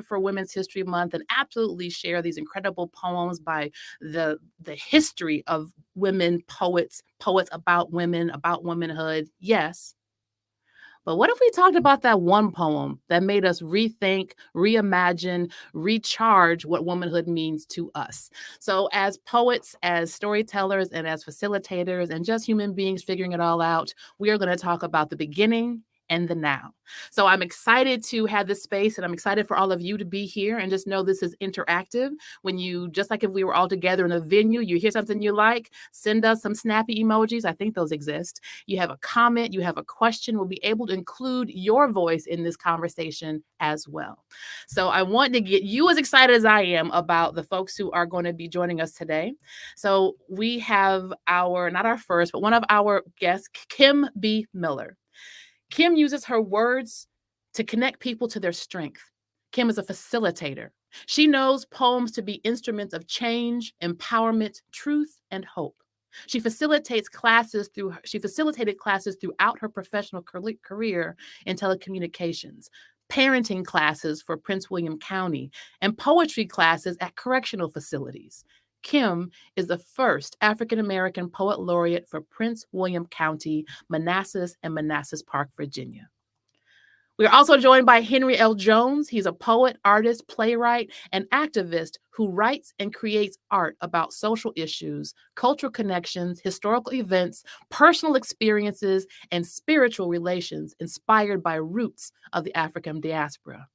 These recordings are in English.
for Women's History Month and absolutely share these incredible poems by the history of women poets about women, about womanhood. Yes. But what if we talked about that one poem that made us rethink, reimagine, recharge what womanhood means to us? So as poets, as storytellers, and as facilitators, and just human beings figuring it all out, we are going to talk about the beginning and the now. So I'm excited to have this space, and I'm excited for all of you to be here, and just know this is interactive. When you, just like if we were all together in a venue, you hear something you like, send us some snappy emojis. I think those exist. You have a comment, you have a question, we'll be able to include your voice in this conversation as well. So I want to get you as excited as I am about the folks who are going to be joining us today. So we have not our first, but one of our guests, Kim B. Miller. Kim uses her words to connect people to their strength. Kim is a facilitator. She knows poems to be instruments of change, empowerment, truth, and hope. She facilitated classes throughout her professional career in telecommunications, parenting classes for Prince William County, and poetry classes at correctional facilities. Kim is the first African-American poet laureate for Prince William County, Manassas, and Manassas Park, Virginia. We are also joined by Henry L. Jones. He's a poet, artist, playwright, and activist who writes and creates art about social issues, cultural connections, historical events, personal experiences, and spiritual relations inspired by roots of the African diaspora.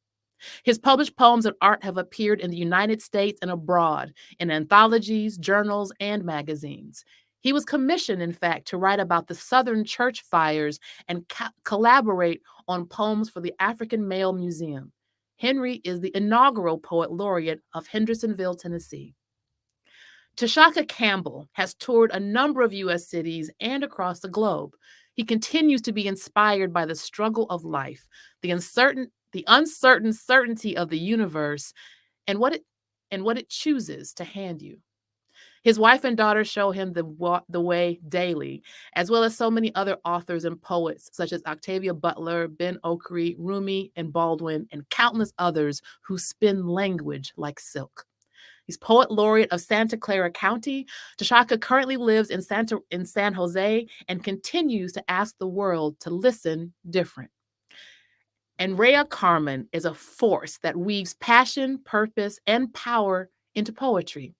His published poems and art have appeared in the United States and abroad in anthologies, journals, and magazines. He was commissioned, in fact, to write about the Southern church fires and collaborate on poems for the African Male Museum. Henry is the inaugural Poet Laureate of Hendersonville, Tennessee. Tshaka Campbell has toured a number of U.S. cities and across the globe. He continues to be inspired by the struggle of life, the uncertain certainty of the universe, and what it chooses to hand you. His wife and daughter show him the way daily, as well as so many other authors and poets, such as Octavia Butler, Ben Okri, Rumi, and Baldwin, and countless others who spin language like silk. He's Poet Laureate of Santa Clara County. Tshaka currently lives in San Jose and continues to ask the world to listen different. And Rhea Carmon is a force that weaves passion, purpose, and power into poetry.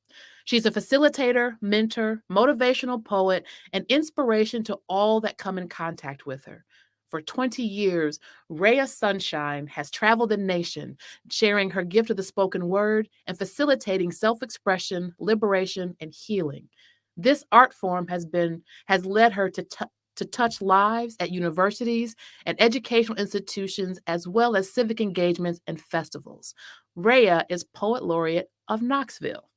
She's a facilitator, mentor, motivational poet, and inspiration to all that come in contact with her. For 20 years, Rhea Sunshine has traveled the nation, sharing her gift of the spoken word and facilitating self-expression, liberation, and healing. This art form has led her to touch lives at universities and educational institutions, as well as civic engagements and festivals. Rhea is Poet Laureate of Knoxville.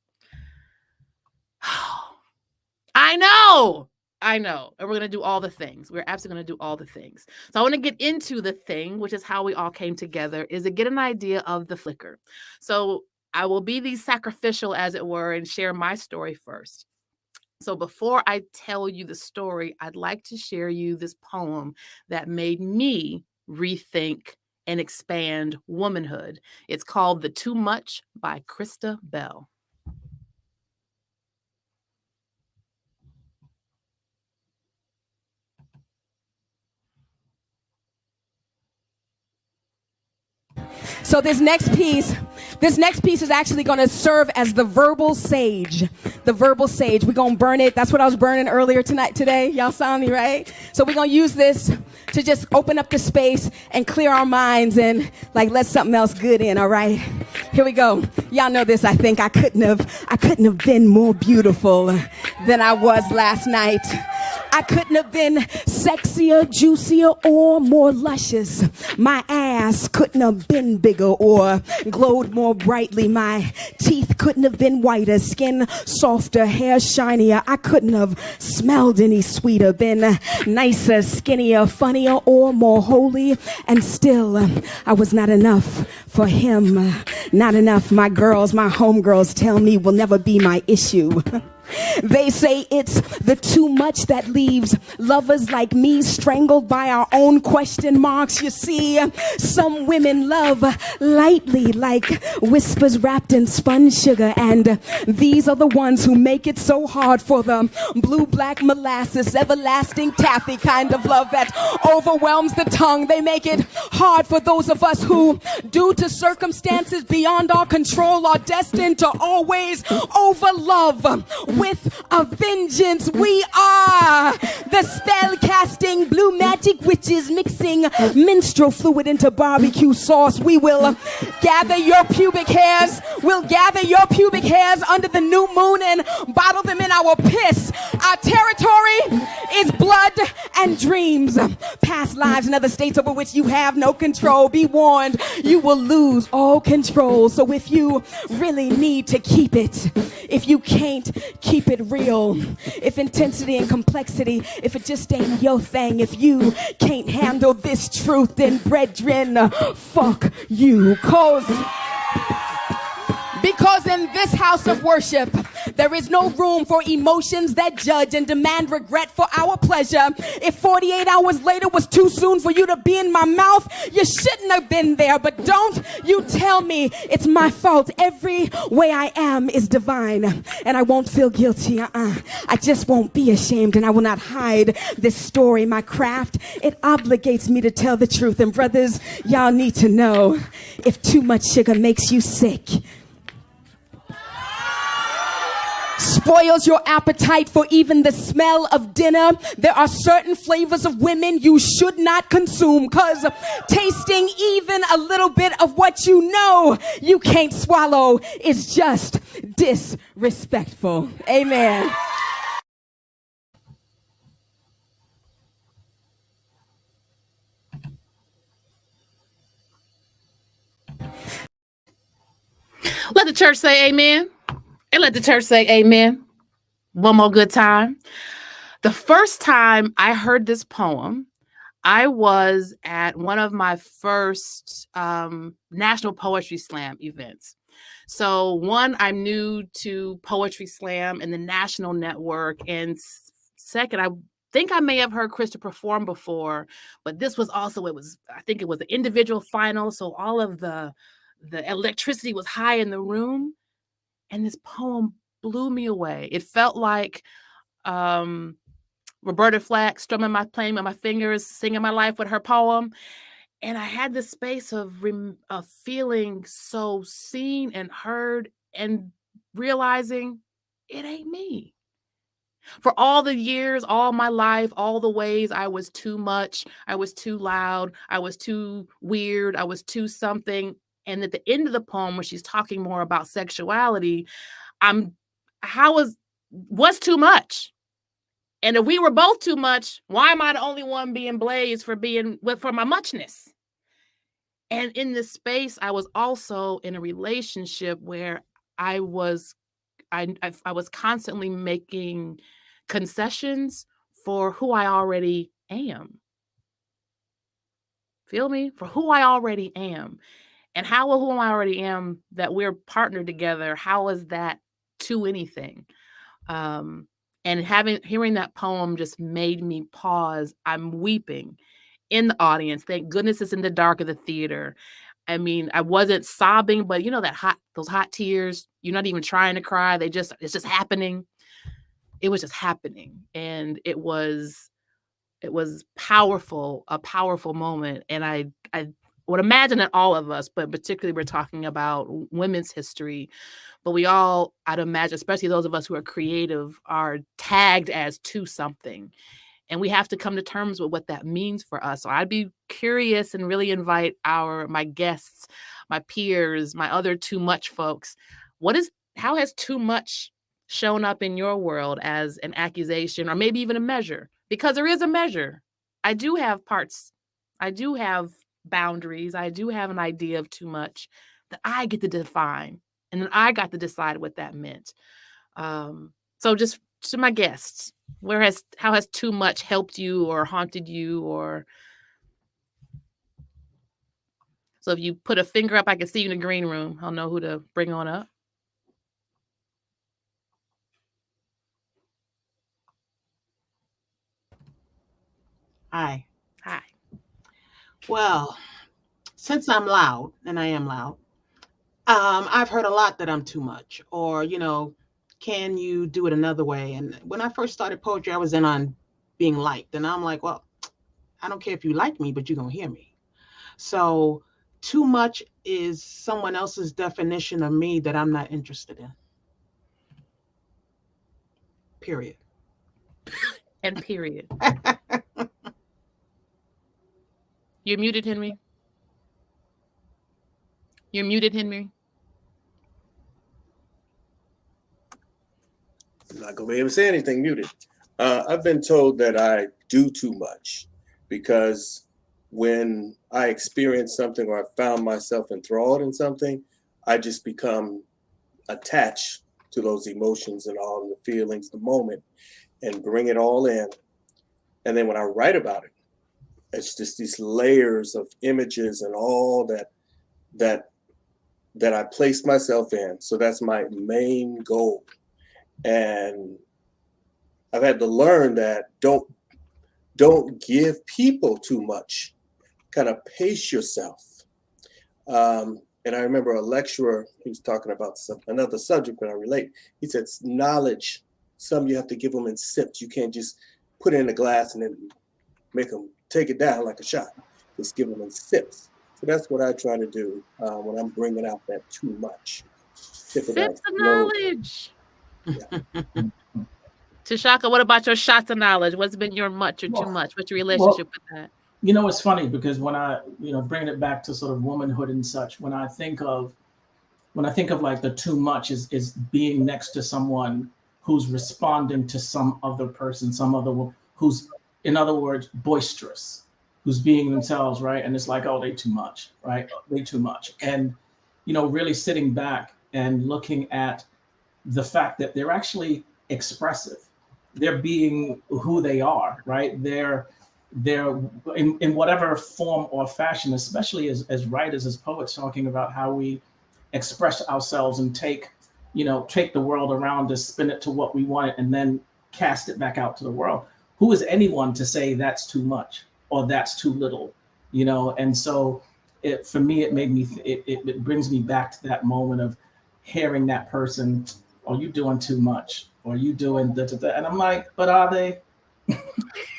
I know. And we're going to do all the things. We're absolutely going to do all the things. So I want to get into the thing, which is how we all came together, is to get an idea of the flicker. So I will be the sacrificial, as it were, and share my story first. So before I tell you the story, I'd like to share you this poem that made me rethink and expand womanhood. It's called The Too Much by Krista Bell. So this next piece is actually going to serve as the verbal sage. The verbal sage. We're going to burn it. That's what I was burning earlier today. Y'all saw me, right? So we're going to use this to just open up the space and clear our minds and let something else good in, all right? Here we go. Y'all know this, I think. I couldn't have been more beautiful than I was last night. I couldn't have been sexier, juicier, or more luscious. My ass couldn't have been bigger or glowed more brightly. My teeth couldn't have been whiter, skin softer, hair shinier. I couldn't have smelled any sweeter, been nicer, skinnier, funnier, or more holy. And still, I was not enough for him. Not enough. My homegirls tell me will never be my issue. They say it's the too much that leaves lovers like me strangled by our own question marks. You see, some women love lightly like whispers wrapped in spun sugar, and these are the ones who make it so hard for the blue black molasses, everlasting taffy kind of love that overwhelms the tongue. They make it hard for those of us who, due to circumstances beyond our control, are destined to always overlove with a vengeance. We are the spell-casting blue magic witches mixing menstrual fluid into barbecue sauce. We will gather your pubic hairs. We'll gather your pubic hairs under the new moon and bottle them in our piss. Our territory is blood and dreams. Past lives in other states over which you have no control. Be warned, you will lose all control. So if you really need to keep it, if you can't keep it real, if intensity and complexity, if it just ain't your thing, if you can't handle this truth, then brethren, fuck you. Because in this house of worship, there is no room for emotions that judge and demand regret for our pleasure. If 48 hours later was too soon for you to be in my mouth, you shouldn't have been there. But don't you tell me it's my fault. Every way I am is divine, and I won't feel guilty. I just won't be ashamed, and I will not hide this story. My craft, it obligates me to tell the truth. And brothers, y'all need to know, if too much sugar makes you sick, spoils your appetite for even the smell of dinner, there are certain flavors of women you should not consume, because tasting even a little bit of what you know you can't swallow is just disrespectful. Amen. Let the church say amen. And let the church say amen. One more good time. The first time I heard this poem, I was at one of my first National Poetry Slam events. So one, I'm new to Poetry Slam and the national network. And second, I think I may have heard Krista perform before, but this was also, I think it was the individual final. So all of the electricity was high in the room. And this poem blew me away. It felt like Roberta Flack strumming playing with my fingers, singing my life with her poem. And I had this space of feeling so seen and heard and realizing it ain't me. For all the years, all my life, all the ways I was too much, I was too loud, I was too weird, I was too something. And at the end of the poem, when she's talking more about sexuality, what's too much? And if we were both too much, why am I the only one being blazed for my muchness? And in this space, I was also in a relationship where I was constantly making concessions for who I already am. Feel me? For who I already am. And how who I already am that we're partnered together, how is that to anything? And hearing that poem just made me pause. I'm weeping in the audience. Thank goodness it's in the dark of the theater. I mean, I wasn't sobbing, but you know those hot tears. You're not even trying to cry. It's just happening. It was just happening, and it was powerful, a powerful moment. And I would imagine that all of us, but particularly we're talking about women's history, but I'd imagine, especially those of us who are creative, are tagged as to something. And we have to come to terms with what that means for us. So I'd be curious and really invite my guests, my peers, my other too much folks. How has too much shown up in your world as an accusation or maybe even a measure? Because there is a measure. I do have parts. I do have boundaries. I do have an idea of too much that I get to define. And then I got to decide what that meant. So just to my guests, how has too much helped you or haunted you? So if you put a finger up, I can see you in the green room. I'll know who to bring on up. Hi. Hi. Well, since I'm loud, and I am loud, I've heard a lot that I'm too much, or, can you do it another way? And when I first started poetry, I was in on being liked. And I'm like, well, I don't care if you like me, but you're going to hear me. So too much is someone else's definition of me that I'm not interested in. Period. And period. You're muted, Henry. You're muted, Henry. I'm not going to be able to say anything muted. I've been told that I do too much because when I experience something or I found myself enthralled in something, I just become attached to those emotions and all the feelings, the moment, and bring it all in. And then when I write about it, it's just these layers of images and all that I place myself in. So that's my main goal. And I've had to learn that don't give people too much. Kind of pace yourself. And I remember a lecturer, he was talking about another subject when I relate. He said, knowledge, some you have to give them in sips. You can't just put it in a glass and then make them take it down like a shot. Just give them in sips. So that's what I try to do when I'm bringing out that too much. Sips of knowledge. Yeah. Tshaka, what about your shots of knowledge? What's been your much or too much? What's your relationship with that? It's funny because when I, bringing it back to sort of womanhood and such, when I think of like the too much is being next to someone who's responding to some other person, who's, in other words, boisterous, who's being themselves, right? And it's like, oh, they too much, right? They too much. And, really sitting back and looking at the fact that they're actually expressive. They're being who they are, right? They're in whatever form or fashion, especially as writers, as poets, talking about how we express ourselves and take the world around us, spin it to what we want it, and then cast it back out to the world. Who is anyone to say that's too much or that's too little? And so for me, it brings me back to that moment of hearing that person, are you doing too much? Or are you doing da, da, da? And I'm like, but are they?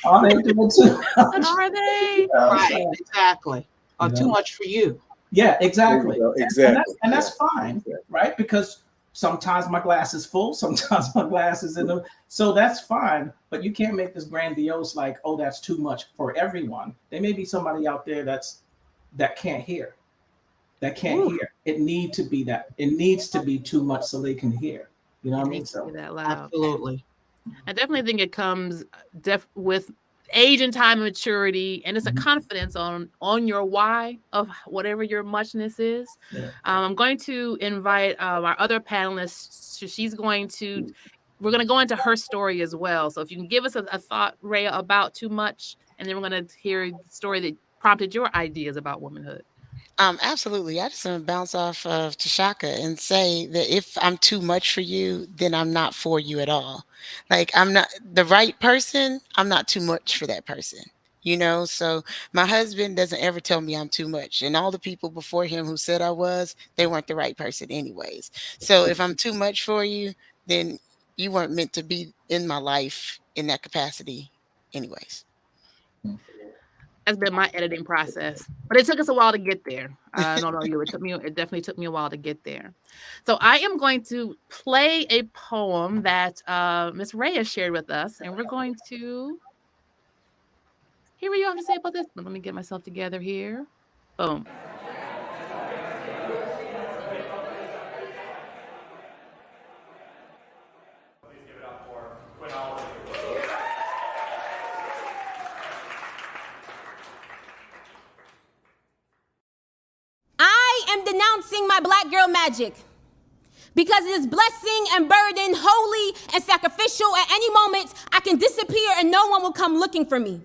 Are they doing too much? Are they? Right, exactly. Or too much for you. Yeah, exactly. Exactly. And that's fine, right? Because sometimes my glass is full, sometimes my glass is in the, so that's fine. But you can't make this grandiose like, oh, that's too much for everyone. There may be somebody out there that can't hear. That can't hear. It needs to be that. It needs to be too much so they can hear. You know what I mean? So that loud. Absolutely. I definitely think it comes with age and time and maturity, and it's a confidence on your why of whatever your muchness is. Yeah. I'm going to invite our other panelists. We're going to go into her story as well. So if you can give us a thought, Rhea, about too much, and then we're going to hear the story that prompted your ideas about womanhood. Absolutely. I just want to bounce off of Tshaka and say that if I'm too much for you, then I'm not for you at all. Like I'm not the right person. I'm not too much for that person. So my husband doesn't ever tell me I'm too much. And all the people before him who said I was, they weren't the right person anyways. So if I'm too much for you, then you weren't meant to be in my life in that capacity anyways. That's been my editing process, but it took us a while to get there. I don't know you. It definitely took me a while to get there. So I am going to play a poem that Miss Rhea shared with us, and we're going to hear what you have to say about this. Let me get myself together here. Boom. Denouncing my black girl magic because it is blessing and burden, holy and sacrificial. At any moment, I can disappear and no one will come looking for me.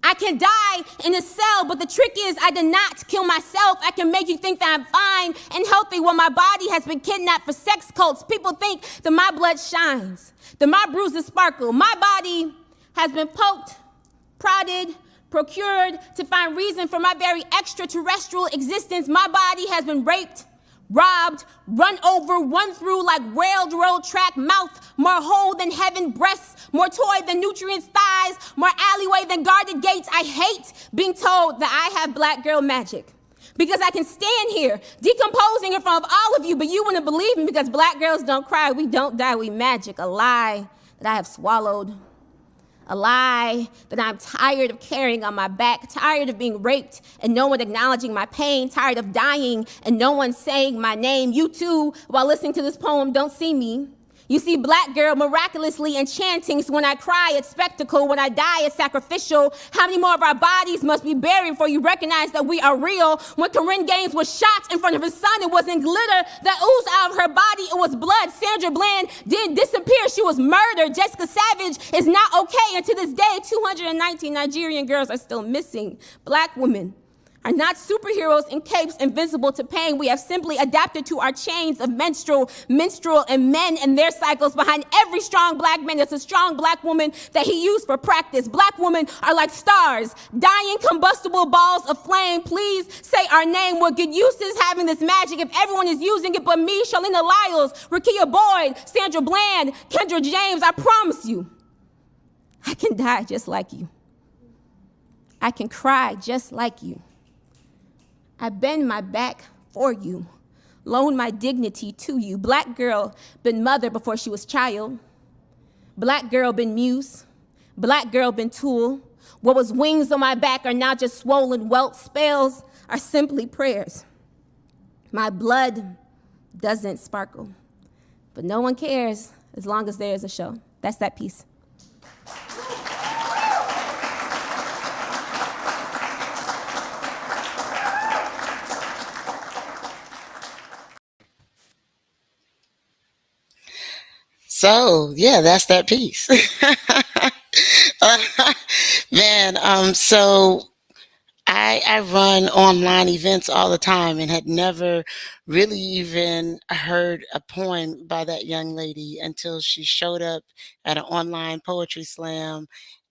I can die in a cell, but the trick is I did not kill myself. I can make you think that I'm fine and healthy when my body has been kidnapped for sex cults. People think that my blood shines, that my bruises sparkle. My body has been poked, prodded, procured to find reason for my very extraterrestrial existence. My body has been raped, robbed, run over, run through like railroad track, mouth more whole than heaven, breasts more toy than nutrients, thighs more alleyway than guarded gates. I hate being told that I have black girl magic, because I can stand here decomposing in front of all of you, but you wouldn't believe me because black girls don't cry, we don't die, we magic. A lie that I have swallowed. A lie that I'm tired of carrying on my back, tired of being raped and no one acknowledging my pain, tired of dying and no one saying my name. You too, while listening to this poem, don't see me. You see black girl miraculously enchanting, so when I cry, it's spectacle. When I die, it's sacrificial. How many more of our bodies must be buried before you recognize that we are real? When Corinne Gaines was shot in front of his son, it wasn't glitter that oozed out of her body, it was blood. Sandra Bland didn't disappear, she was murdered. Jessica Savage is not okay, and to this day, 219 Nigerian girls are still missing. Black women are not superheroes in capes invincible to pain. We have simply adapted to our chains of minstrel, and men and their cycles. Behind every strong black man, there's a strong black woman that he used for practice. Black women are like stars, dying combustible balls of flame. Please say our name. What good use is having this magic if everyone is using it but me, Shalina Lyles, Rakia Boyd, Sandra Bland, Kendra James? I promise you, I can die just like you. I can cry just like you. I bend my back for you, loan my dignity to you. Black girl been mother before she was child. Black girl been muse. Black girl been tool. What was wings on my back are now just swollen welts. Spells are simply prayers. My blood doesn't sparkle, but no one cares as long as there is a show. That's that piece. So yeah, that's that piece. Man, so I run online events all the time and had never really even heard a poem by that young lady until she showed up at an online poetry slam,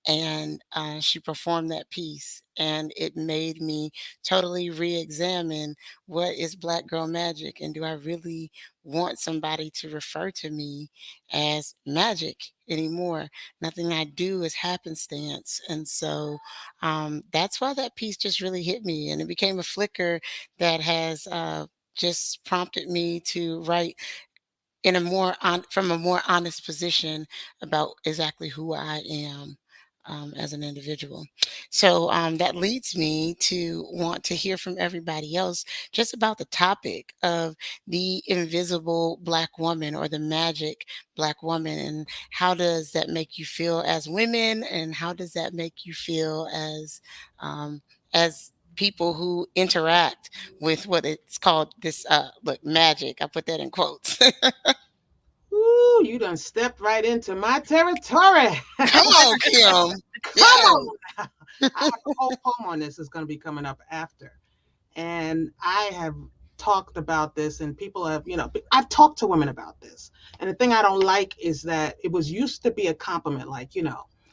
and she performed that piece, and it made me totally re-examine what is black girl magic, and do I really want somebody to refer to me as magic anymore? Nothing I do is happenstance. And so that's why that piece just really hit me, and it became a flicker that has just prompted me to write in a from a more honest position about exactly who I am as an individual. So that leads me to want to hear from everybody else just about the topic of the invisible black woman, or the magic black woman, and how does that make you feel as women, and how does that make you feel as people who interact with what it's called, this look, magic. I put that in quotes. Ooh, you done stepped right into my territory. Come on, Kim. Come on. I have a whole poem on this that's going to be coming up after. And I have talked about this, and people have, I've talked to women about this. And the thing I don't like is that it was used to be a compliment,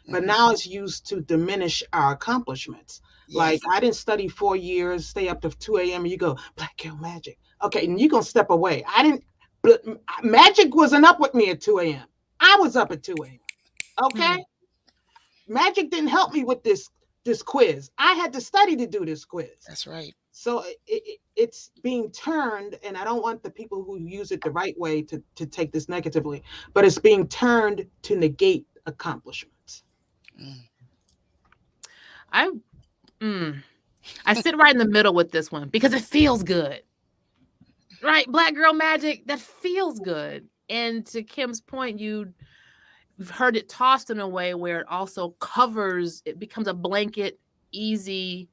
but now it's used to diminish our accomplishments. Yes. Like, I didn't study 4 years, stay up to 2 a.m. and you go, black girl magic. Okay, and you're going to step away. Magic wasn't up with me at 2 a.m. I was up at 2 a.m. Okay? Magic didn't help me with this quiz. I had to study to do this quiz. That's right. So it's being turned, and I don't want the people who use it the right way to take this negatively, but it's being turned to negate accomplishments. I sit right in the middle with this one because it feels good. Right, black girl magic, that feels good. And to Kim's point, you've heard it tossed in a way where it also covers, it becomes a blanket, easy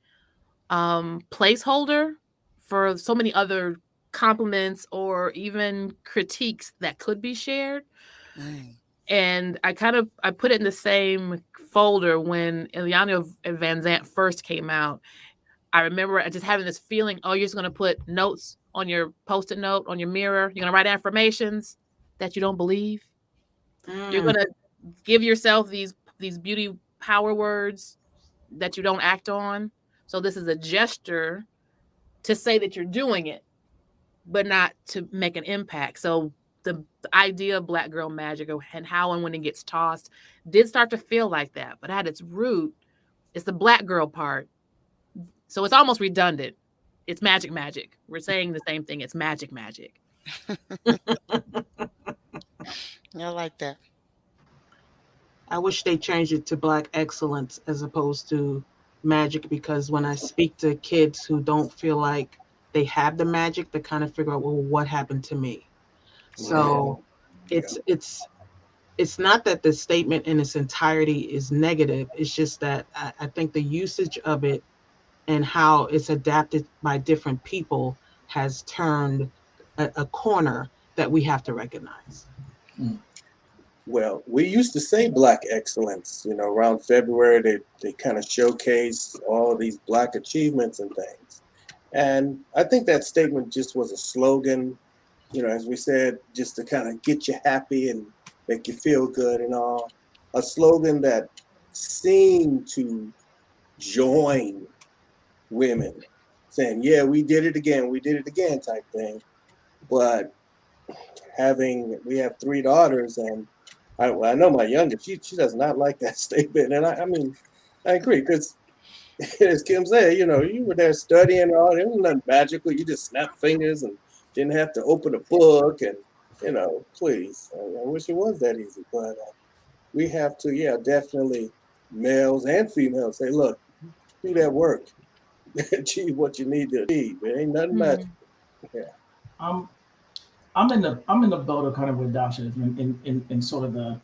placeholder for so many other compliments or even critiques that could be shared. And I put it in the same folder when Ileana Van Zant first came out. I remember just having this feeling, oh, you're just going to put notes on your Post-it note, on your mirror. You're going to write affirmations that you don't believe. You're going to give yourself these beauty power words that you don't act on. So this is a gesture to say that you're doing it, but not to make an impact. So the idea of Black girl magic and how and when it gets tossed did start to feel like that. But at its root, it's the Black girl part. So it's almost redundant. It's magic, magic. We're saying the same thing. It's magic, magic. I like that. I wish they changed it to Black excellence as opposed to magic, because when I speak to kids who don't feel like they have the magic, they kind of figure out, well, what happened to me? So it's not that the statement in its entirety is negative. It's just that I think the usage of it and how it's adapted by different people has turned a corner that we have to recognize. Well, we used to say Black excellence, you know, around February, they kind of showcase all of these Black achievements and things. And I think that statement just was a slogan, you know, as we said, just to kind of get you happy and make you feel good and all. A slogan that seemed to join women, saying, yeah, we did it again type thing. But we have 3 daughters, and I know my youngest, she does not like that statement. And I mean, I agree, because as Kim said, you know, you were there studying and all, there was nothing magical. You just snap fingers and didn't have to open a book. And, you know, please, I wish it was that easy. But we have to, definitely, males and females, say, look, do that work. Achieve what you need to achieve. It ain't nothing magical. Yeah. I'm in the boat of kind of with Dasha in sort of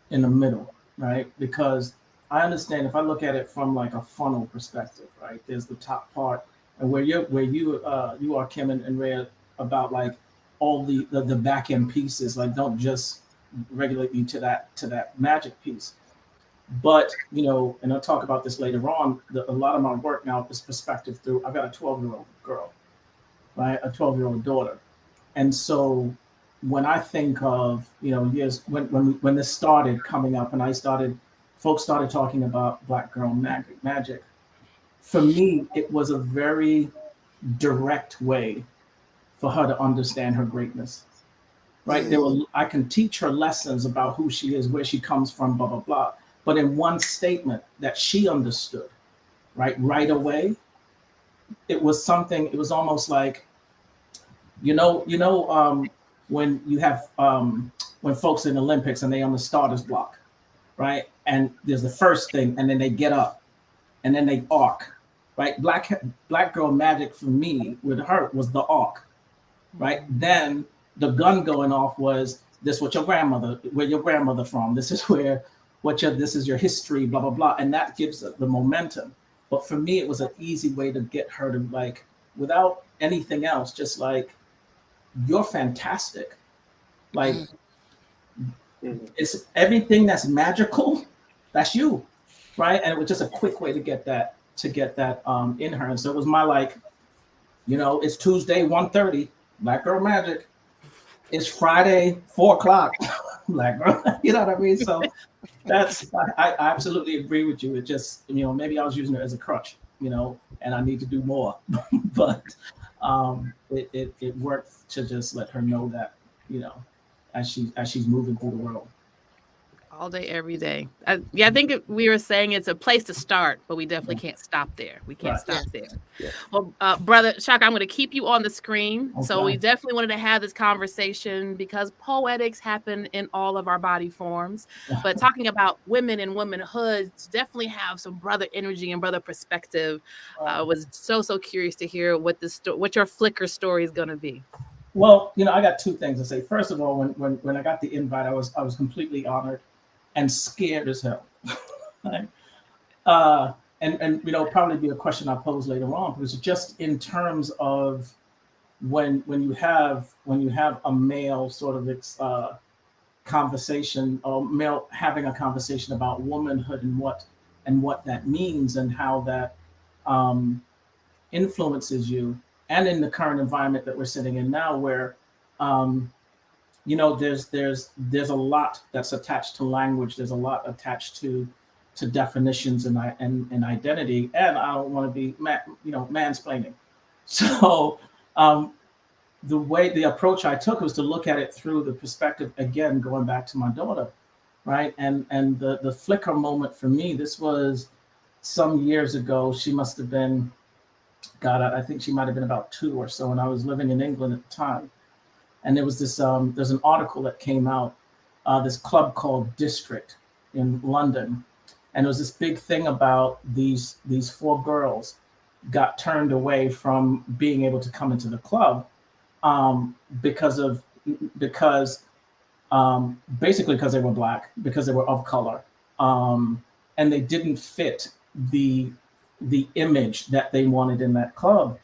in the middle, right? Because I understand if I look at it from like a funnel perspective, right? There's the top part, and where you are, Kim and Rhea, about like all the back end pieces. Like, don't just regulate me to that magic piece. But, you know, and I'll talk about this later on, a lot of my work now is perspective through, I've got a 12-year-old girl, right? A 12-year-old daughter. And so when I think of, you know, years when this started coming up and folks started talking about Black girl magic, for me, it was a very direct way for her to understand her greatness, right? I can teach her lessons about who she is, where she comes from, blah, blah, blah. But in one statement that she understood, right away, it was almost like, when you have when folks in the Olympics and they on the starters block, right? And there's the first thing, and then they get up, and then they arc, right? Black girl magic for me with her was the arc, right? Then the gun going off was this: where your grandmother from? This is this is your history, blah blah blah, and that gives the momentum. But for me, it was an easy way to get her to, like, without anything else, just like, you're fantastic. Like, it's everything that's magical, that's you, right? And it was just a quick way to get that in her. And so it was my, like, you know, it's Tuesday 1:30, Black girl magic. It's Friday 4:00, Black girl. You know what I mean? So I absolutely agree with you. It just, you know, maybe I was using it as a crutch, you know, and I need to do more. But it worked to just let her know that, you know, as she's moving through the world. All day, every day. I think we were saying it's a place to start, but we definitely can't stop there. We can't stop there. Yeah. Well, Brother Tshaka, I'm going to keep you on the screen. Okay. So we definitely wanted to have this conversation because poetics happen in all of our body forms. But talking about women and womanhood, to definitely have some brother energy and brother perspective. Was so curious to hear what your Flickr story is going to be. Well, you know, I got 2 things to say. First of all, when I got the invite, I was completely honored and scared as hell. Right? And you know, probably be a question I pose later on, because just in terms of when you have a male sort of conversation, or male having a conversation about womanhood and what that means and how that influences you, and in the current environment that we're sitting in now, where you know, there's a lot that's attached to language. There's a lot attached to to definitions and identity, and I don't want to be mansplaining. So the approach I took was to look at it through the perspective, again, going back to my daughter, right? And the flicker moment for me, this was some years ago. She must have been, God, I think she might have been about 2 or so, and I was living in England at the time. And there was this there's an article that came out, this club called District in London, and it was this big thing about these 4 girls got turned away from being able to come into the club because basically because they were Black, because they were of color, and they didn't fit the image that they wanted in that club.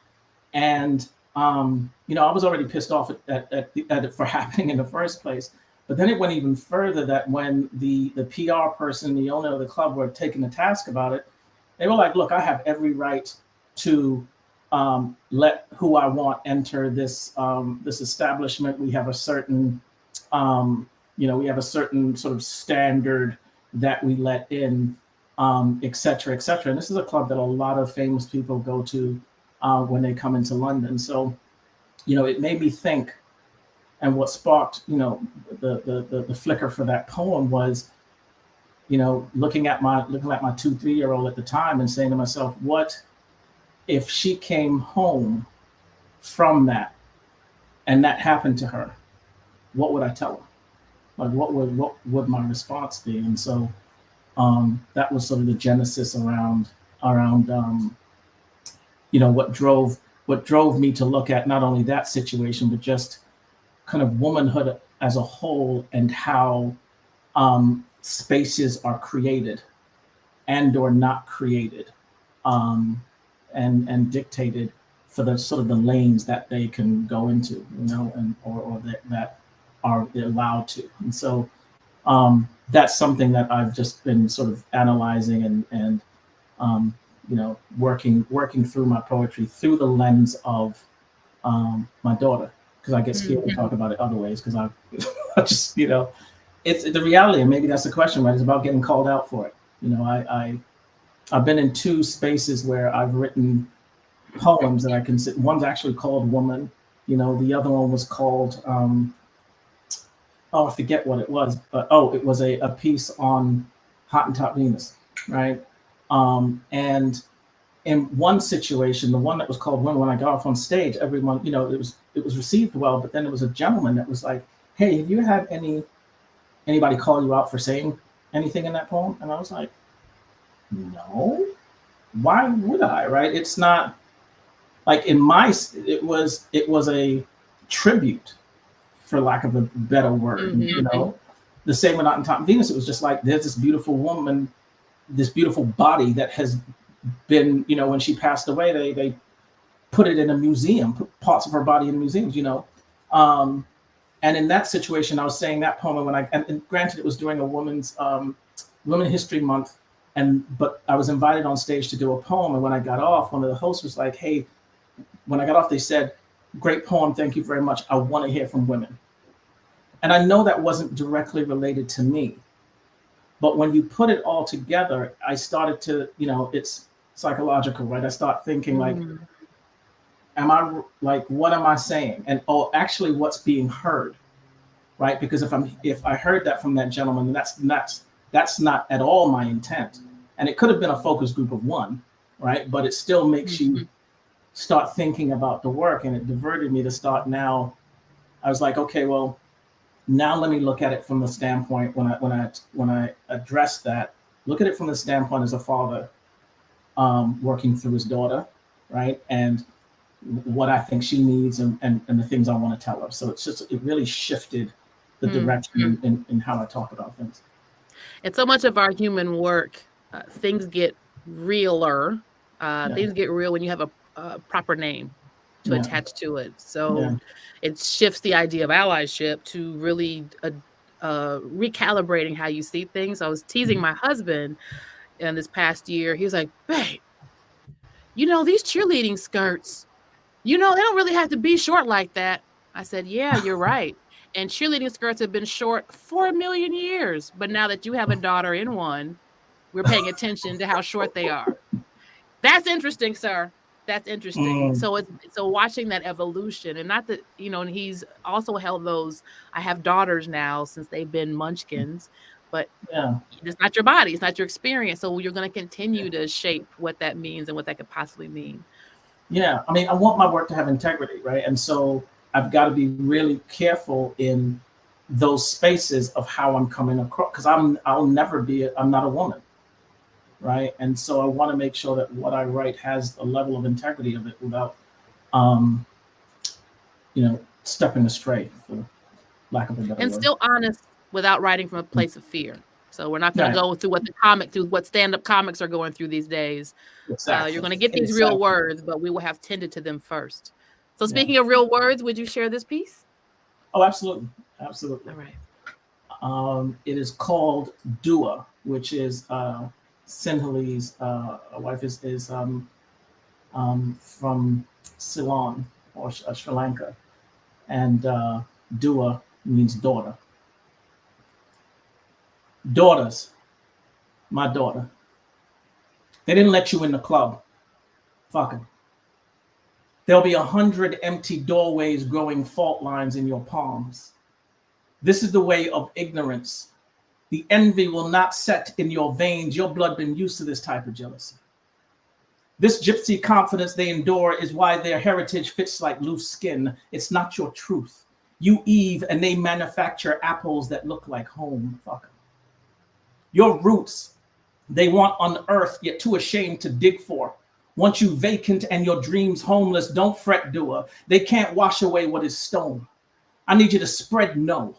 And I was already pissed off at it for happening in the first place. But then it went even further, that when the PR person, the owner of the club, were taking the task about it, they were like, look, I have every right to let who I want enter this establishment. We have a certain sort of standard that we let in, et cetera, et cetera. And this is a club that a lot of famous people go to when they come into London. So, it made me think, and what sparked, the flicker for that poem was, looking at my 2-3-year-old at the time and saying to myself, what if she came home from that and that happened to her? What would I tell her? Like, what would my response be? And so that was sort of the genesis around what drove me to look at not only that situation, but just kind of womanhood as a whole, and how spaces are created and or not created, and dictated for the sort of the lanes that they can go into, or that are allowed to. And so that's something that I've just been sort of analyzing and working through my poetry through the lens of my daughter, because I get scared to talk about it other ways, because I just, it's the reality, and maybe that's the question, right? It's about getting called out for it. I've been in 2 spaces where I've written poems that I consider. One's actually called Woman. The other one was called I forget what it was, but it was a piece on Hottentot Venus, right? And in one situation, the one that was called Women, when I got off on stage, everyone, it was received well, but then there was a gentleman that was like, hey, have you had anybody call you out for saying anything in that poem? And I was like, no, why would I, right? It's not like it was a tribute, for lack of a better word, the same with Hottentot Venus. It was just like, there's this beautiful woman, this beautiful body that has been, when she passed away, they put it in a museum, put parts of her body in museums, and in that situation, I was saying that poem, and granted, it was during a Women's History Month, but I was invited on stage to do a poem, and when I got off, one of the hosts was like, hey, when I got off, they said, great poem, thank you very much, I want to hear from women. And I know that wasn't directly related to me, but when you put it all together, I started to, it's psychological, right? I start thinking like, what am I saying? And actually what's being heard, right? Because if I heard that from that gentleman, that's not at all my intent. And it could have been a focus group of 1, right? But it still makes you start thinking about the work, and it diverted me to start now. I was like, okay, well, now let me look at it from the standpoint when I address that, look at it from the standpoint as a father working through his daughter, right? And what I think she needs and the things I want to tell her. So it really shifted the direction in how I talk about things. And so much of our human work, things get realer. Things get real when you have a proper name to attach to it. So it shifts the idea of allyship to really recalibrating how you see things. I was teasing my husband in this past year. He was like, babe, these cheerleading skirts, they don't really have to be short like that. I said, yeah, you're right. And cheerleading skirts have been short for 1 million years. But now that you have a daughter in one, We're paying attention to how short they are. That's interesting, sir. That's interesting. Mm, So watching that evolution, and not that, and he's also held those. I have daughters now since they've been munchkins, but yeah. it's not your body, it's not your experience. So you're going to continue to shape what that means and what that could possibly mean. Yeah. I mean, I want my work to have integrity, right? And so I've got to be really careful in those spaces of how I'm coming across, because I'm not a woman, right? And so I want to make sure that what I write has a level of integrity of it without, um, stepping astray, for lack of a better And word. still honest without writing from a place of fear. So we're not going Right. to go through what stand-up comics are going through these days. Exactly. You're going to get these Exactly. real words, but we will have tended to them first. So Yeah. speaking of real words, would you share this piece? Oh, absolutely. Absolutely. All right. It is called Dua, which is Sinhalese wife is from Ceylon or Sri Lanka, and Dua means daughter. Daughters, my daughter. They didn't let you in the club. Fucking. There'll be 100 empty doorways growing fault lines in your palms. This is the way of ignorance. The envy will not set in your veins. Your blood been used to this type of jealousy. This gypsy confidence they endure is why their heritage fits like loose skin. It's not your truth. You Eve and they manufacture apples that look like home. Fuck 'em. Your roots, they want unearthed yet too ashamed to dig for. Once you vacant and your dreams homeless, don't fret, Dua. They can't wash away what is stone. I need you to spread no.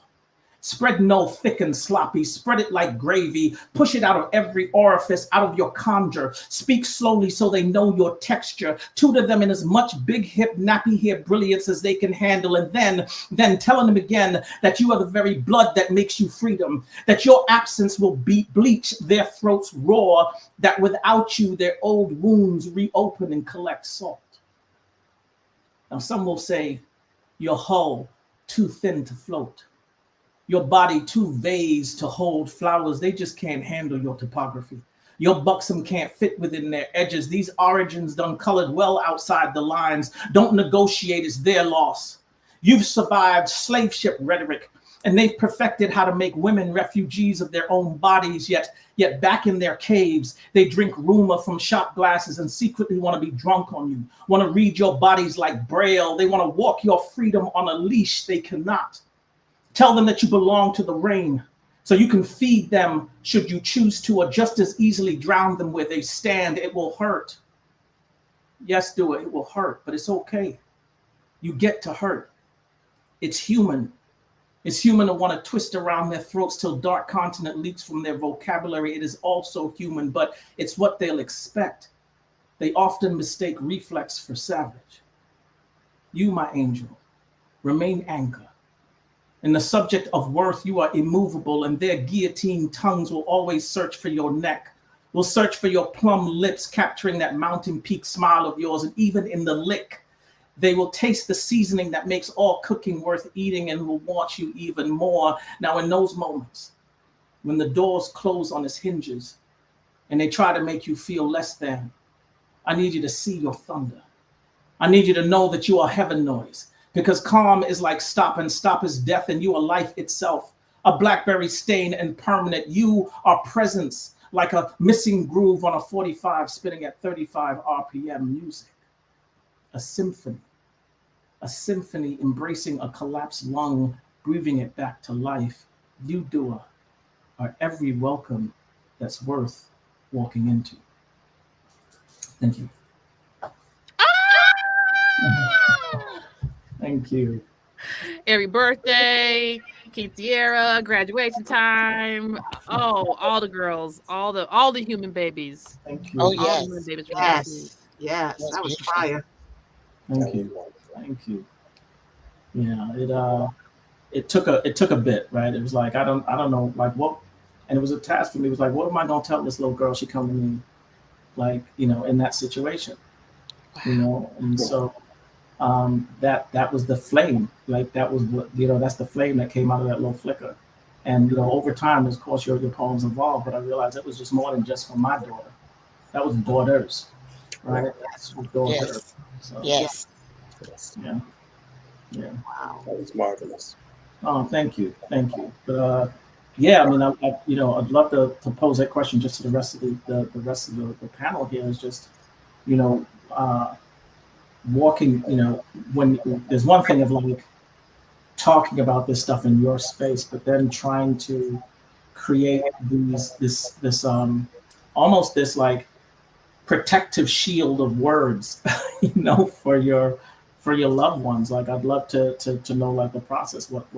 Spread no thick and sloppy. Spread it like gravy. Push it out of every orifice, out of your conjure. Speak slowly so they know your texture. Tutor them in as much big hip, nappy hair brilliance as they can handle. And then telling them again that you are the very blood that makes you freedom. That your absence will bleach their throats raw. That without you, their old wounds reopen and collect salt. Now some will say your hull too thin to float. Your body too vase to hold flowers. They just can't handle your topography. Your buxom can't fit within their edges. These origins done colored well outside the lines. Don't negotiate, it's their loss. You've survived slave ship rhetoric, and they've perfected how to make women refugees of their own bodies, yet back in their caves, they drink rumor from shot glasses and secretly want to be drunk on you, want to read your bodies like Braille. They want to walk your freedom on a leash. They cannot. Tell them that you belong to the rain, so you can feed them should you choose to, or just as easily drown them where they stand. It will hurt. Yes, Dua, it will hurt, but it's okay. You get to hurt. It's human. It's human to want to twist around their throats till dark continent leaks from their vocabulary. It is also human, but it's what they'll expect. They often mistake reflex for savage. You, my angel, remain anchor. In the subject of worth, you are immovable, and their guillotine tongues will always search for your neck, will search for your plum lips, capturing that mountain peak smile of yours. And even in the lick, they will taste the seasoning that makes all cooking worth eating and will want you even more. Now, in those moments, when the doors close on its hinges and they try to make you feel less than, I need you to see your thunder. I need you to know that you are heaven noise. Because calm is like stop, and stop is death, and you are life itself. A blackberry stain and permanent. You are presence, like a missing groove on a 45 spinning at 35 RPM music. A symphony embracing a collapsed lung, breathing it back to life. You, Dua, are every welcome that's worth walking into. Thank you. Thank you. Every birthday, quinceañera, graduation time. Oh, all the girls, all the human babies. Thank you. Oh, All the yes. human babies. Yes, That's that was beautiful. fire. Thank you. Thank you. Yeah, it took a bit, right? It was like I don't know like what, and it was a task for me. It was like, what am I gonna tell this little girl? She come to me, like, in that situation, and so that was the flame. Like that was what, that's the flame that came out of that little flicker, And over time, of course, your poems evolved, but I realized it was just more than just for my daughter. That was daughters, right? That's what daughters. Yes. So, Yes. Yes, yeah, yeah. Wow. that was marvelous. Oh, thank you, thank you. But yeah, I mean, I'd love to pose that question just to the rest of the rest of the panel here. Is just, you know, uh, walking. When there's one thing of like talking about this stuff in your space, but then trying to create this almost this like protective shield of words, for your loved ones. Like I'd love to know like the process, what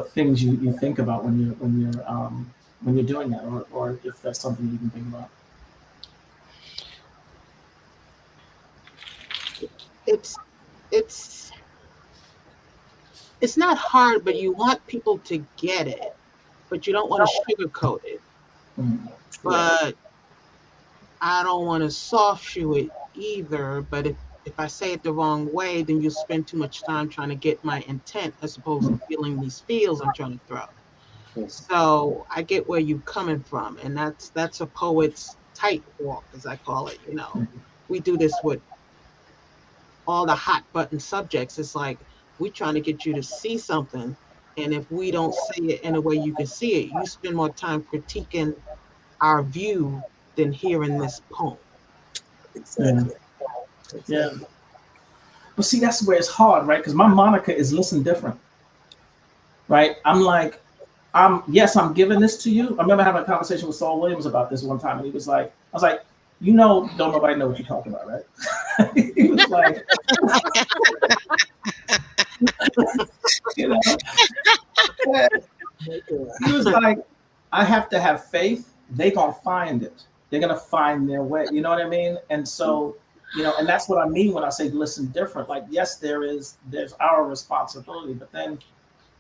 things you think about when you're doing that, or if that's something you can think about. It's not hard, but you want people to get it, but you don't want to sugarcoat it. Mm. But I don't want to soft shoe it either. But if I say it the wrong way, then you spend too much time trying to get my intent as opposed to feeling these feels I'm trying to throw. So I get where you're coming from, and that's a poet's tightrope, as I call it. We do this with all the hot button subjects. It's like we're trying to get you to see something, and if we don't say it in a way you can see it, you spend more time critiquing our view than hearing this poem. Exactly. Yeah. But see, that's where it's hard, right? Because my moniker is listen different, right? I'm like, yes, I'm giving this to you. I remember having a conversation with Saul Williams about this one time, and he was like, I was like, don't nobody know what you're talking about, right? He was like, he was like, I have to have faith. They gonna find it. They're gonna find their way. You know what I mean? And so, and that's what I mean when I say listen different. Like, yes, there's our responsibility, but then,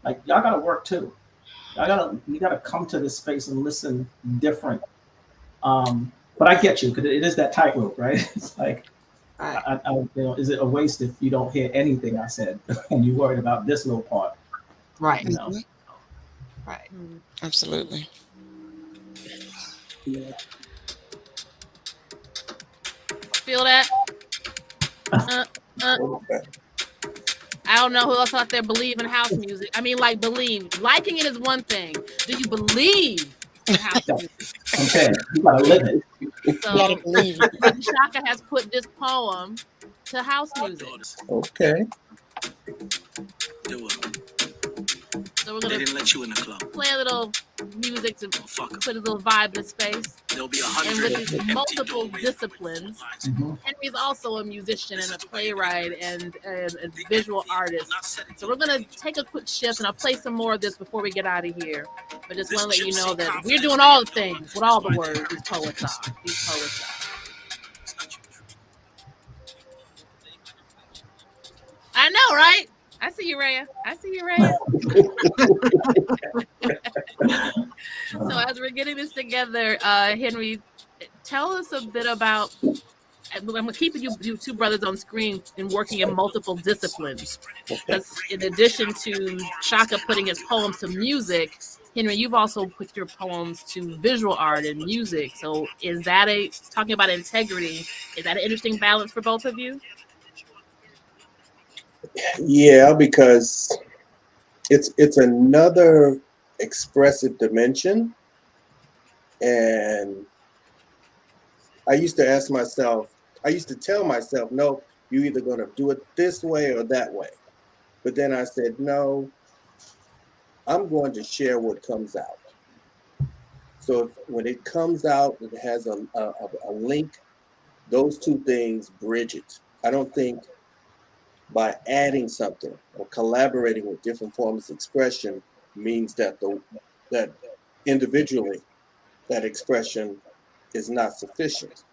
like, y'all gotta work too. You gotta come to this space and listen different. But I get you, because it is that tightrope, right? It's like, is it a waste if you don't hear anything I said and you worried about this little part? Right. Right. Absolutely. Yeah. Feel that? I don't know who else out there believe in house music. I mean, like, believe. Liking it is one thing. Do you believe in house music? Okay, you gotta live it. So, You gotta believe it. Tshaka has put this poem to house music. Okay. Do it. So we're They gonna didn't let you in the club. play a little music to Fuck 'em. put a little vibe in space. There'll be And 100 with these empty multiple doorways. disciplines, Mhm. Henry's also a musician and a playwright and a visual artist. So we're gonna take a quick shift, and I'll play some more of this before we get out of here. But just want to let you know that we're doing all the things with all the words these poets are. I know, right? I see you, Rhea. So as we're getting this together, Henry, tell us a bit about. I'm going to keep you two brothers on screen and working in multiple disciplines. Because in addition to Tshaka putting his poems to music, Henry, you've also put your poems to visual art and music. So is that talking about integrity, is that an interesting balance for both of you? Yeah, because it's another expressive dimension. And I used to tell myself, no, you're either going to do it this way or that way. But then I said, no, I'm going to share what comes out. So when it comes out, it has a link. Those two things bridge it. I don't think by adding something or collaborating with different forms of expression means that that individually that expression is not sufficient.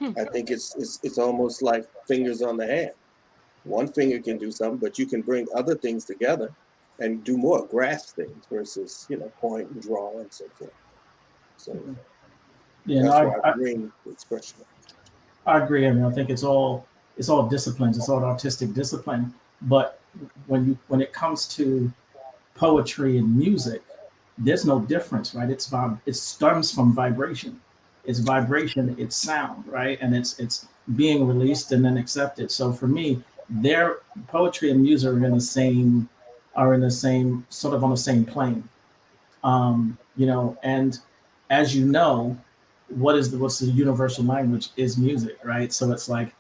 I think it's almost like fingers on the hand. One finger can do something, but you can bring other things together and do more, grasp things versus point and draw and so forth. So that's why I bring the expression. I agree. I mean, I think it's all disciplines. It's all artistic discipline. But when it comes to poetry and music, there's no difference, right? It stems from vibration. It's vibration, it's sound, right? And it's being released and then accepted. So for me, their poetry and music are in the same sort of on the same plane. And as you know, what's the universal language is music, right? So it's like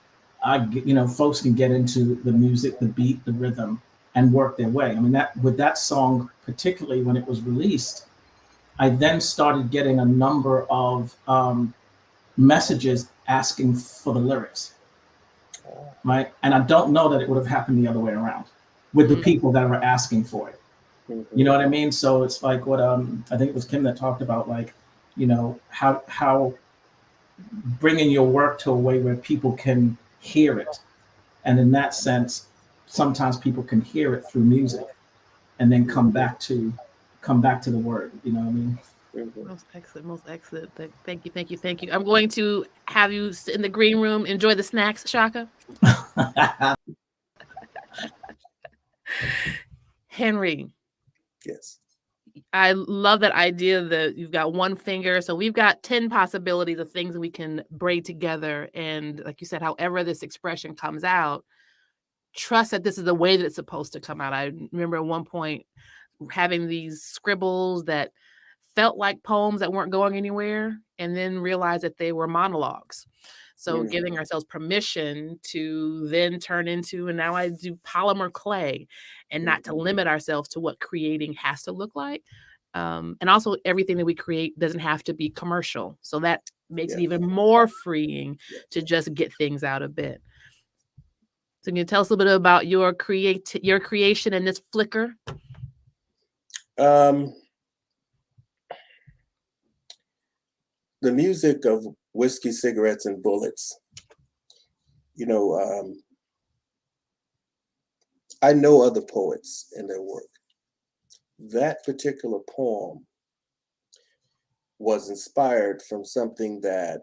folks can get into the music, the beat, the rhythm, and work their way. I mean, that with that song, particularly when it was released, I then started getting a number of messages asking for the lyrics, right? And I don't know that it would have happened the other way around with the people that were asking for it. You know what I mean? So it's like what I think it was Kim that talked about, like, how bringing your work to a way where people can hear it, and in that sense, sometimes people can hear it through music, and then come back to the word. You know what I mean? Most excellent, most excellent. Thank you, thank you, thank you. I'm going to have you sit in the green room, enjoy the snacks, Tshaka. Henry. Yes. I love that idea that you've got one finger. So we've got 10 possibilities of things that we can braid together. And like you said, however this expression comes out, trust that this is the way that it's supposed to come out. I remember at one point having these scribbles that felt like poems that weren't going anywhere, and then realized that they were monologues. So giving ourselves permission to then turn into, and now I do polymer clay, and not to limit ourselves to what creating has to look like. And also everything that we create doesn't have to be commercial. So that makes it even more freeing to just get things out a bit. So can you tell us a little bit about your creation and this flicker? The music of whiskey, cigarettes, and bullets. I know other poets and their work. That particular poem was inspired from something that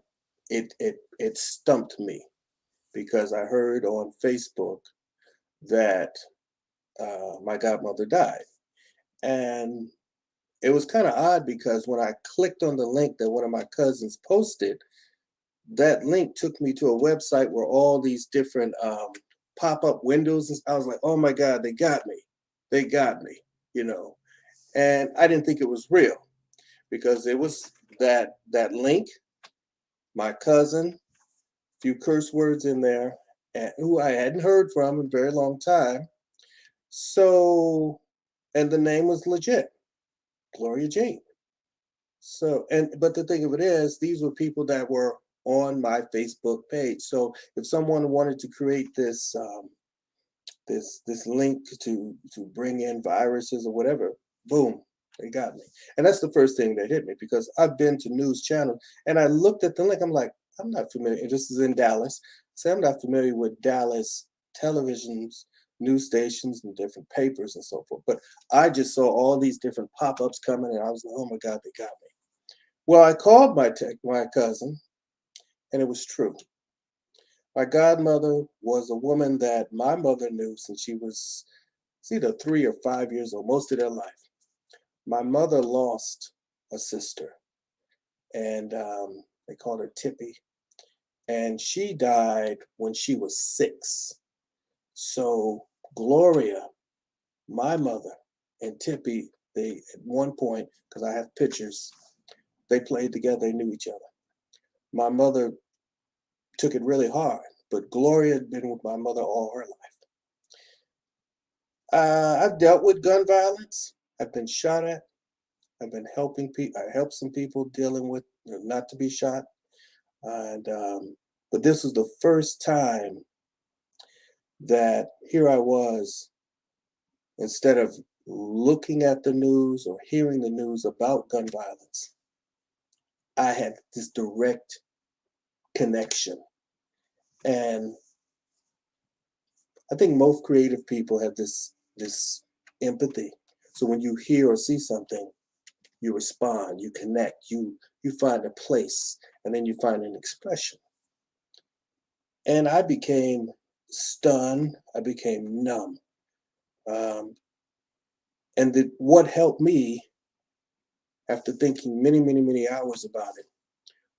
it stumped me, because I heard on Facebook that my godmother died. And it was kind of odd, because when I clicked on the link that one of my cousins posted, that link took me to a website where all these different pop-up windows, and I was like, oh my God, they got me. They got me, And I didn't think it was real, because it was that link, my cousin, few curse words in there, and who I hadn't heard from in a very long time. So, and the name was legit, Gloria Jean. So, but the thing of it is, these were people that were on my Facebook page. So if someone wanted to create this this link to bring in viruses or whatever, boom, they got me. And that's the first thing that hit me, because I've been to news channels and I looked at the link. I'm like, I'm not familiar. And this is in Dallas. So I'm not familiar with Dallas televisions, news stations, and different papers and so forth. But I just saw all these different pop-ups coming, and I was like, oh my God, they got me. Well, I called my cousin, and it was true. My godmother was a woman that my mother knew since she was either 3 or 5 years old, most of their life. My mother lost a sister, and they called her Tippy, and she died when she was 6. So Gloria, my mother, and Tippy, they at one point, because I have pictures, they played together, they knew each other. My mother took it really hard, but Gloria had been with my mother all her life. I've dealt with gun violence. I've been shot at. I've been helping people. I helped some people dealing with not to be shot. And but this was the first time that here I was, instead of looking at the news or hearing the news about gun violence, I had this direct connection. And I think most creative people have this empathy. So when you hear or see something, you respond, you connect, you find a place, and then you find an expression. And I became stunned. I became numb. And what helped me after thinking many, many, many hours about it,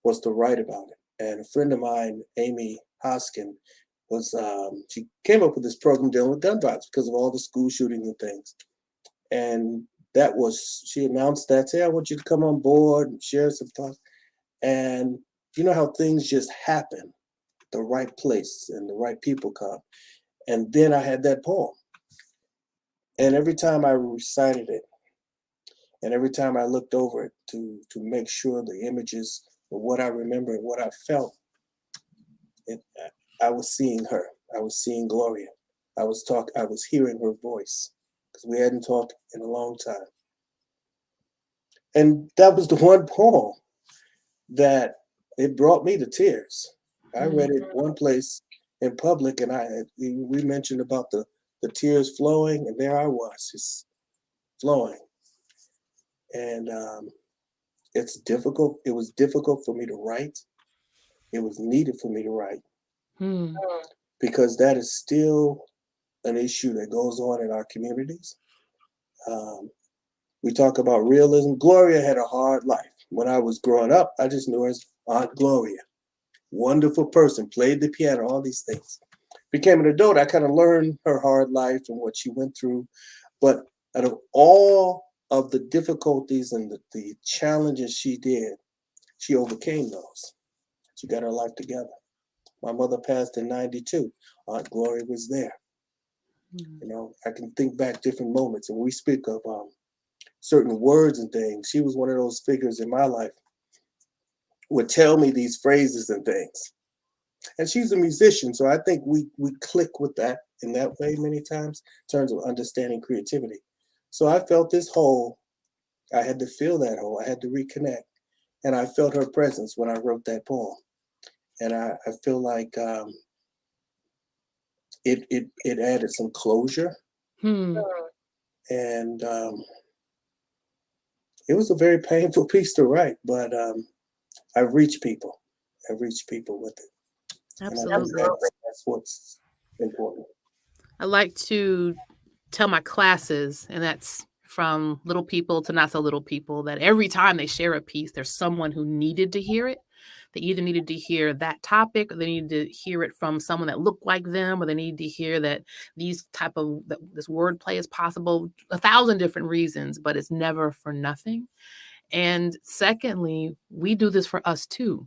was to write about it. And a friend of mine, Amy Hoskin, she came up with this program dealing with gun violence because of all the school shootings and things. And she announced that, say, I want you to come on board and share some thoughts. And you know how things just happen, the right place and the right people come. And then I had that poem. And every time I recited it, and every time I looked over it to make sure the images of what I remember and what I felt, I was seeing her. I was seeing Gloria. I was hearing her voice because we hadn't talked in a long time. And that was the one poem that it brought me to tears. I read it one place in public, and we mentioned about the tears flowing, and there I was, just flowing. And it's difficult. It was difficult for me to write. It was needed for me to write because that is still an issue that goes on in our communities. We talk about realism. Gloria had a hard life. When I was growing up, I just knew her as Aunt Gloria. Wonderful person, played the piano, all these things. Became an adult, I kind of learned her hard life and what she went through. But out of all of the difficulties and the challenges she did, she overcame those. She got her life together. My mother passed in 92. Aunt Gloria was there. You know, I can think back different moments, and we speak of certain words and things. She was one of those figures in my life, would tell me these phrases and things. And she's a musician, so I think we click with that in that way many times in terms of understanding creativity. So I felt this hole. I had to fill that hole. I had to reconnect. And I felt her presence when I wrote that poem. And I feel like it added some closure. And it was a very painful piece to write, but I've reached people. I've reached people with it. Absolutely. That's what's important. I like to tell my classes, and that's from little people to not so little people, that every time they share a piece, there's someone who needed to hear it. They either needed to hear that topic, or they needed to hear it from someone that looked like them, or they needed to hear that this wordplay is possible. 1,000 different reasons, but it's never for nothing. And secondly, we do this for us too,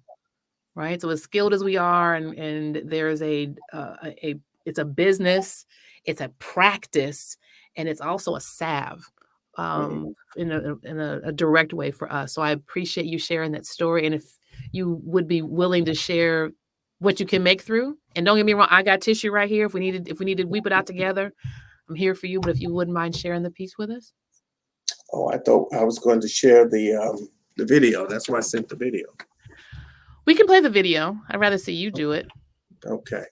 right? So as skilled as we are, and there's it's a business, it's a practice, and it's also a salve in a direct way for us. So I appreciate you sharing that story. And if you would be willing to share what you can make through, and don't get me wrong, I got tissue right here. If we need to weep it out together, I'm here for you. But if you wouldn't mind sharing the piece with us. Oh, I thought I was going to share the video. That's why I sent the video. We can play the video. I'd rather see you do it. Okay.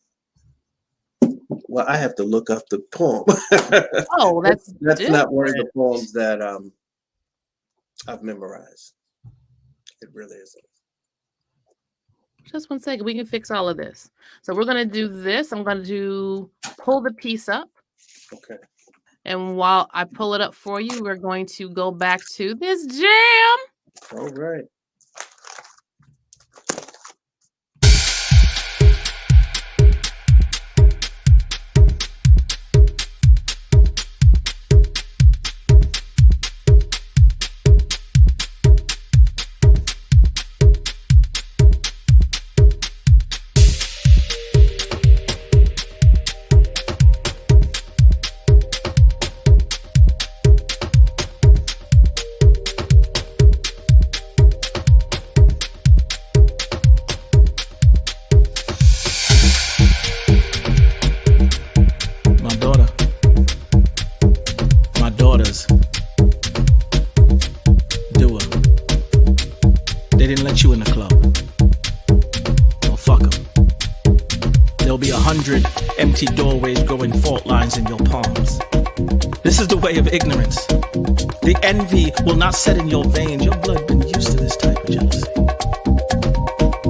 Well, I have to look up the poem. Oh, that's not one of the poems that I've memorized. It really isn't. Just 1 second. We can fix all of this. So we're going to do this. I'm going to pull the piece up. Okay. And while I pull it up for you, we're going to go back to this jam. All right. Empty doorways growing fault lines in your palms. This is the way of ignorance. The envy will not set in your veins. Your blood been used to this type of jealousy.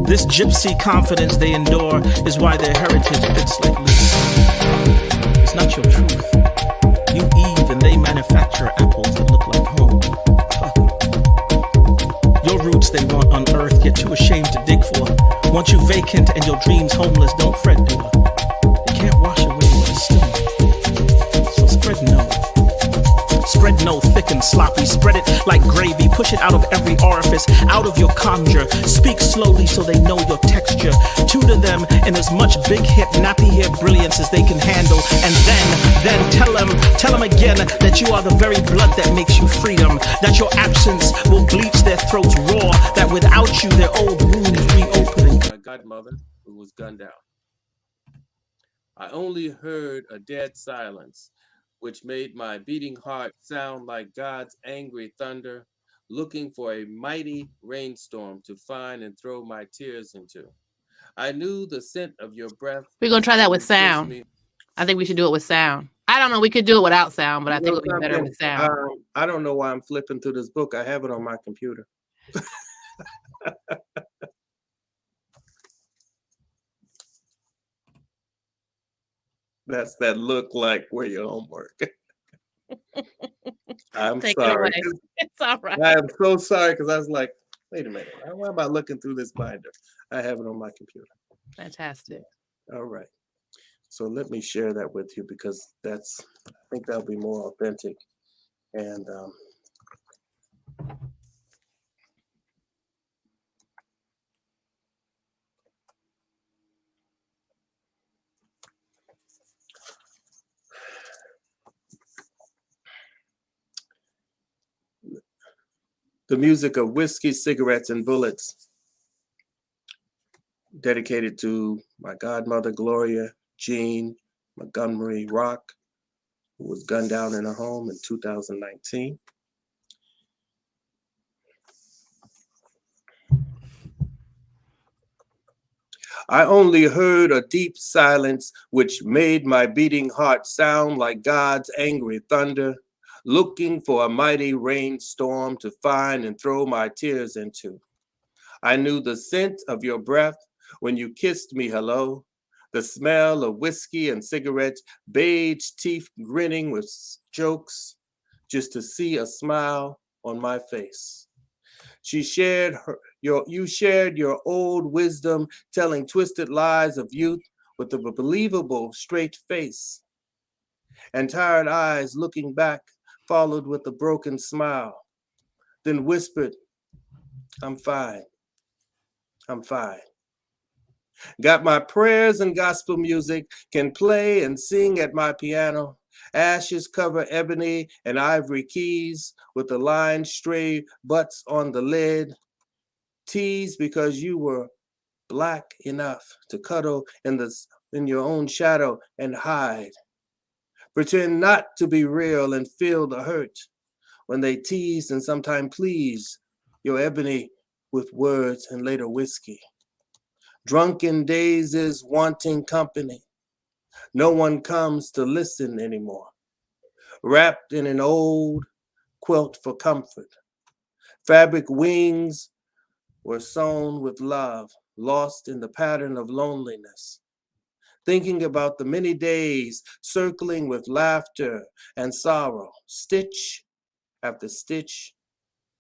This gypsy confidence they endure is why their heritage fits like this. It's not your truth. You Eve and they manufacture apples that look like home. Fuck 'em. vacant and your dreams homeless, don't fret, dear. You can't wash away with a stone. So spread no. Spread no thick and sloppy. Spread it like gravy. Push it out of every orifice, out of your conjure. Speak slowly so they know your texture. Tutor them in as much big hip, nappy hair brilliance as they can handle. And then tell them again that you are the very blood that makes you freedom. That your absence will bleach their throats raw. That without you their old wounds reopen. My godmother, who was gunned down. I only heard a dead silence, which made my beating heart sound like God's angry thunder, looking for a mighty rainstorm to find and throw my tears into. I knew the scent of your breath. We're going to try that with sound. I think we should do it with sound. I don't know. We could do it without sound, but I think it would be better with sound. I don't know why I'm flipping through this book. I have it on my computer. That's that look like where your homework. I'm Take sorry. It away. It's all right. I am so sorry because I was like, wait a minute. Why am I looking through this binder? I have it on my computer. Fantastic. All right. So let me share that with you because I think that'll be more authentic. And the music of whiskey, cigarettes, and bullets, dedicated to my godmother, Gloria Jean Montgomery Rock, who was gunned down in her home in 2019. I only heard a deep silence which made my beating heart sound like God's angry thunder, looking for a mighty rainstorm to find and throw my tears into. I knew the scent of your breath when you kissed me hello, the smell of whiskey and cigarettes, beige teeth grinning with jokes, just to see a smile on my face. You shared your old wisdom, telling twisted lies of youth with a believable straight face, and tired eyes looking back, followed with a broken smile, then whispered, I'm fine, I'm fine. Got my prayers and gospel music, can play and sing at my piano. Ashes cover ebony and ivory keys with the line stray butts on the lid. Tease because you were black enough to cuddle in your own shadow and hide. Pretend not to be real and feel the hurt when they teased and sometimes pleased your ebony with words and later whiskey. Drunken days wanting company. No one comes to listen anymore. Wrapped in an old quilt for comfort. Fabric wings were sewn with love, lost in the pattern of loneliness. Thinking about the many days circling with laughter and sorrow, stitch after stitch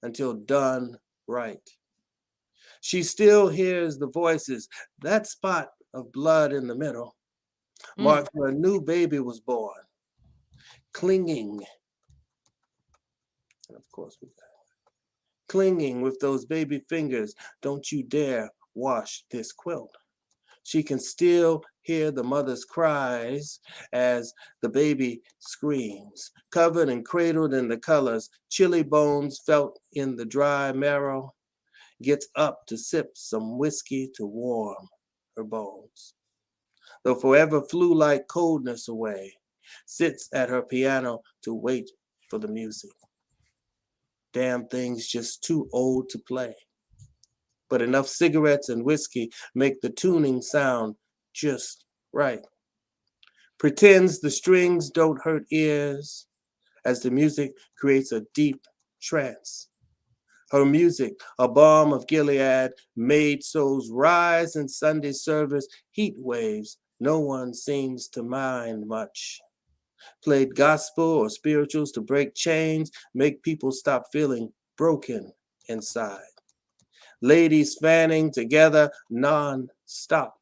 until done right. She still hears the voices, that spot of blood in the middle marked where a new baby was born, clinging. And of course, clinging with those baby fingers, don't you dare wash this quilt. She can still hear the mother's cries as the baby screams, covered and cradled in the colors, chilly bones felt in the dry marrow, gets up to sip some whiskey to warm her bones. Though forever flew like coldness away, sits at her piano to wait for the music. Damn thing's just too old to play. But enough cigarettes and whiskey make the tuning sound just right. Pretends the strings don't hurt ears as the music creates a deep trance. Her music, a balm of Gilead, made souls rise in Sunday service, heat waves, no one seems to mind much. Played gospel or spirituals to break chains, make people stop feeling broken inside. Ladies fanning together non stop.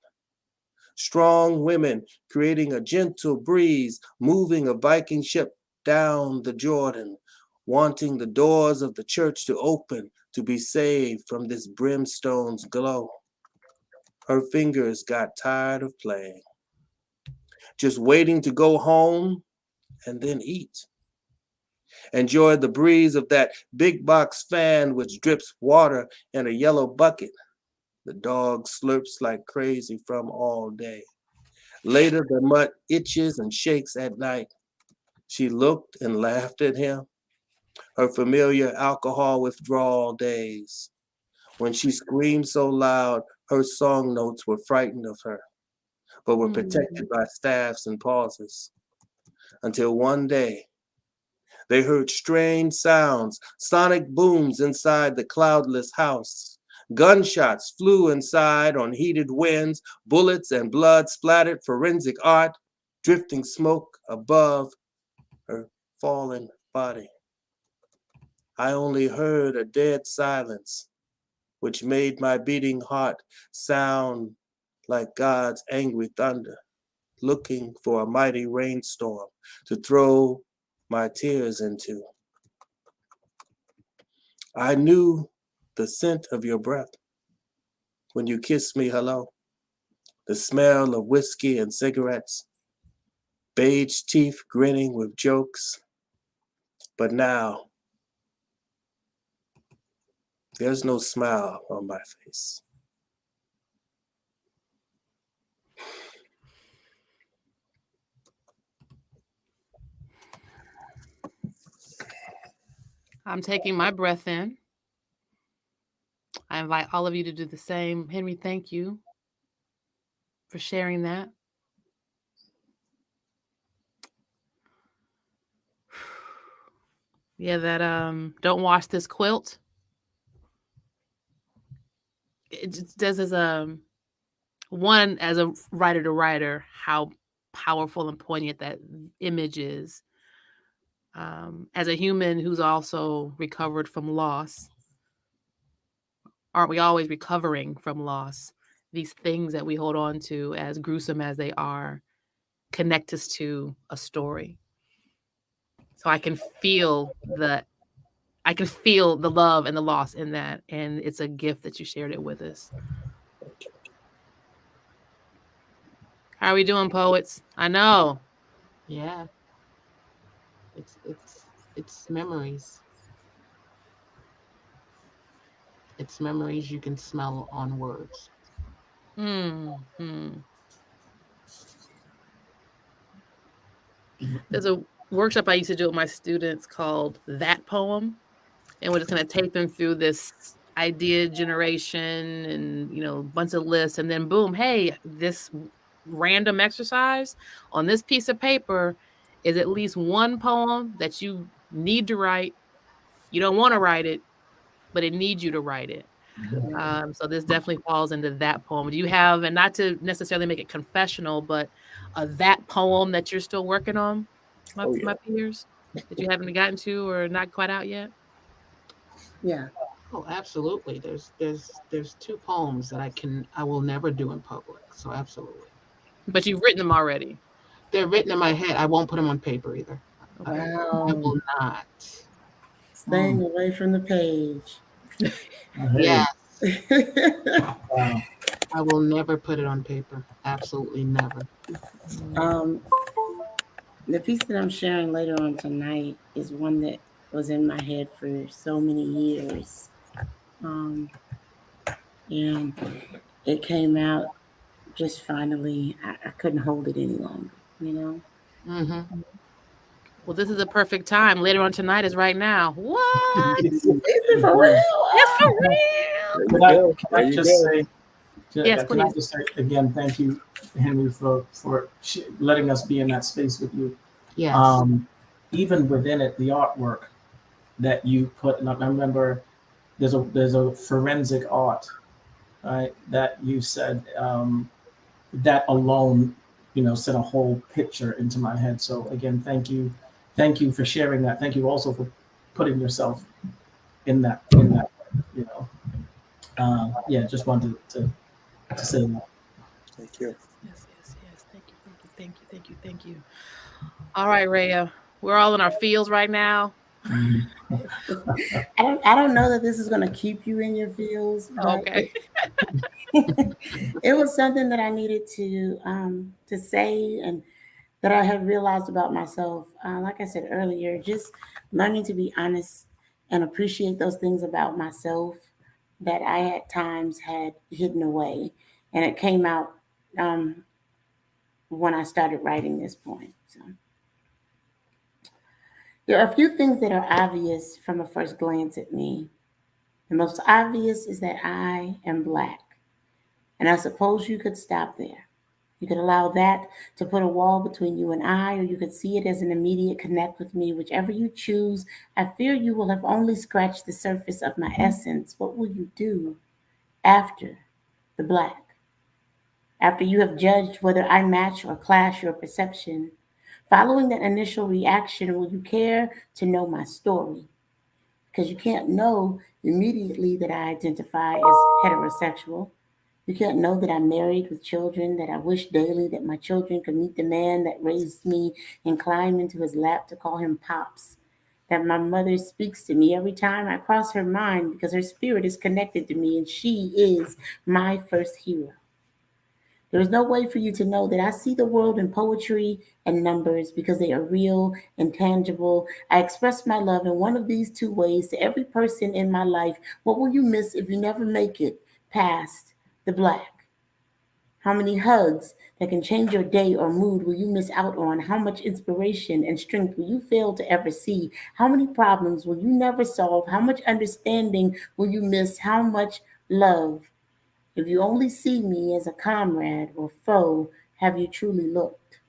Strong women creating a gentle breeze, moving a Viking ship down the Jordan, wanting the doors of the church to open to be saved from this brimstone's glow. Her fingers got tired of playing, just waiting to go home and then eat. Enjoy the breeze of that big box fan which drips water in a yellow bucket. The dog slurps like crazy from all day. Later, the mutt itches and shakes at night. She looked and laughed at him, her familiar alcohol withdrawal days. When she screamed so loud, her song notes were frightened of her, but were protected by staffs and pauses. Until one day, they heard strange sounds, sonic booms inside the cloudless house. Gunshots flew inside on heated winds, bullets and blood splattered forensic art, drifting smoke above her fallen body. I only heard a dead silence, which made my beating heart sound like God's angry thunder, looking for a mighty rainstorm to throw my tears into. I knew the scent of your breath when you kissed me hello, the smell of whiskey and cigarettes, beige teeth grinning with jokes. But now, there's no smile on my face. I'm taking my breath in. I invite all of you to do the same. Henry, thank you for sharing that. Yeah, that don't wash this quilt. It just does as one as a writer to writer how powerful and poignant that image is. As a human who's also recovered from loss, aren't we always recovering from loss? These things that we hold on to, as gruesome as they are, connect us to a story. So I can feel the love and the loss in that, and it's a gift that you shared it with us. How are we doing, poets? I know. Yeah. It's memories. It's memories you can smell on words. There's a workshop I used to do with my students called That Poem. And we're just going to take them through this idea generation and, a bunch of lists. And then boom, hey, this random exercise on this piece of paper is at least one poem that you need to write. You don't want to write it, but it needs you to write it. So this definitely falls into that poem. Do you have, and not to necessarily make it confessional, but that poem that you're still working on, my peers, that you haven't gotten to or not quite out yet? Yeah. Oh, absolutely. There's two poems that I will never do in public. So absolutely. But you've written them already. They're written in my head. I won't put them on paper either. Wow. I will not. Staying away from the page. Yes. Wow. I will never put it on paper. Absolutely never. The piece that I'm sharing later on tonight is one that was in my head for so many years. And it came out just finally. I couldn't hold it any longer, Mm-hmm. Well, this is a perfect time. Later on tonight is right now. What? Is it for real? It's for real. Can I just say, yes, can I just say again, thank you, Henry, for letting us be in that space with you. Yes. Even within it, the artwork that you put, and I remember there's a forensic art, right, that you said that alone, sent a whole picture into my head. So again, thank you for sharing that. Thank you also for putting yourself in that, just wanted to say that. Thank you. Yes, yes, yes. Thank you, thank you, thank you, thank you, thank you. All right, Rhea. We're all in our fields right now. I don't know that this is going to keep you in your feels, but Okay. it was something that I needed to say, and that I had realized about myself. Like I said earlier, just learning to be honest and appreciate those things about myself that I at times had hidden away, and it came out um, when I started writing this poem. So there are a few things that are obvious from a first glance at me. The most obvious is that I am black, and I suppose you could stop there. You could allow that to put a wall between you and I, or you could see it as an immediate connect with me, whichever you choose. I fear you will have only scratched the surface of my essence. What will you do after the black? After you have judged whether I match or clash your perception? Following that initial reaction, will you care to know my story? Because you can't know immediately that I identify as heterosexual. You can't know that I'm married with children, that I wish daily that my children could meet the man that raised me and climb into his lap to call him Pops. That my mother speaks to me every time I cross her mind because her spirit is connected to me and she is my first hero. There is no way for you to know that I see the world in poetry and numbers because they are real and tangible. I express my love in one of these two ways to every person in my life. What will you miss if you never make it past the black? How many hugs that can change your day or mood will you miss out on? How much inspiration and strength will you fail to ever see? How many problems will you never solve? How much understanding will you miss? How much love? If you only see me as a comrade or foe, have you truly looked?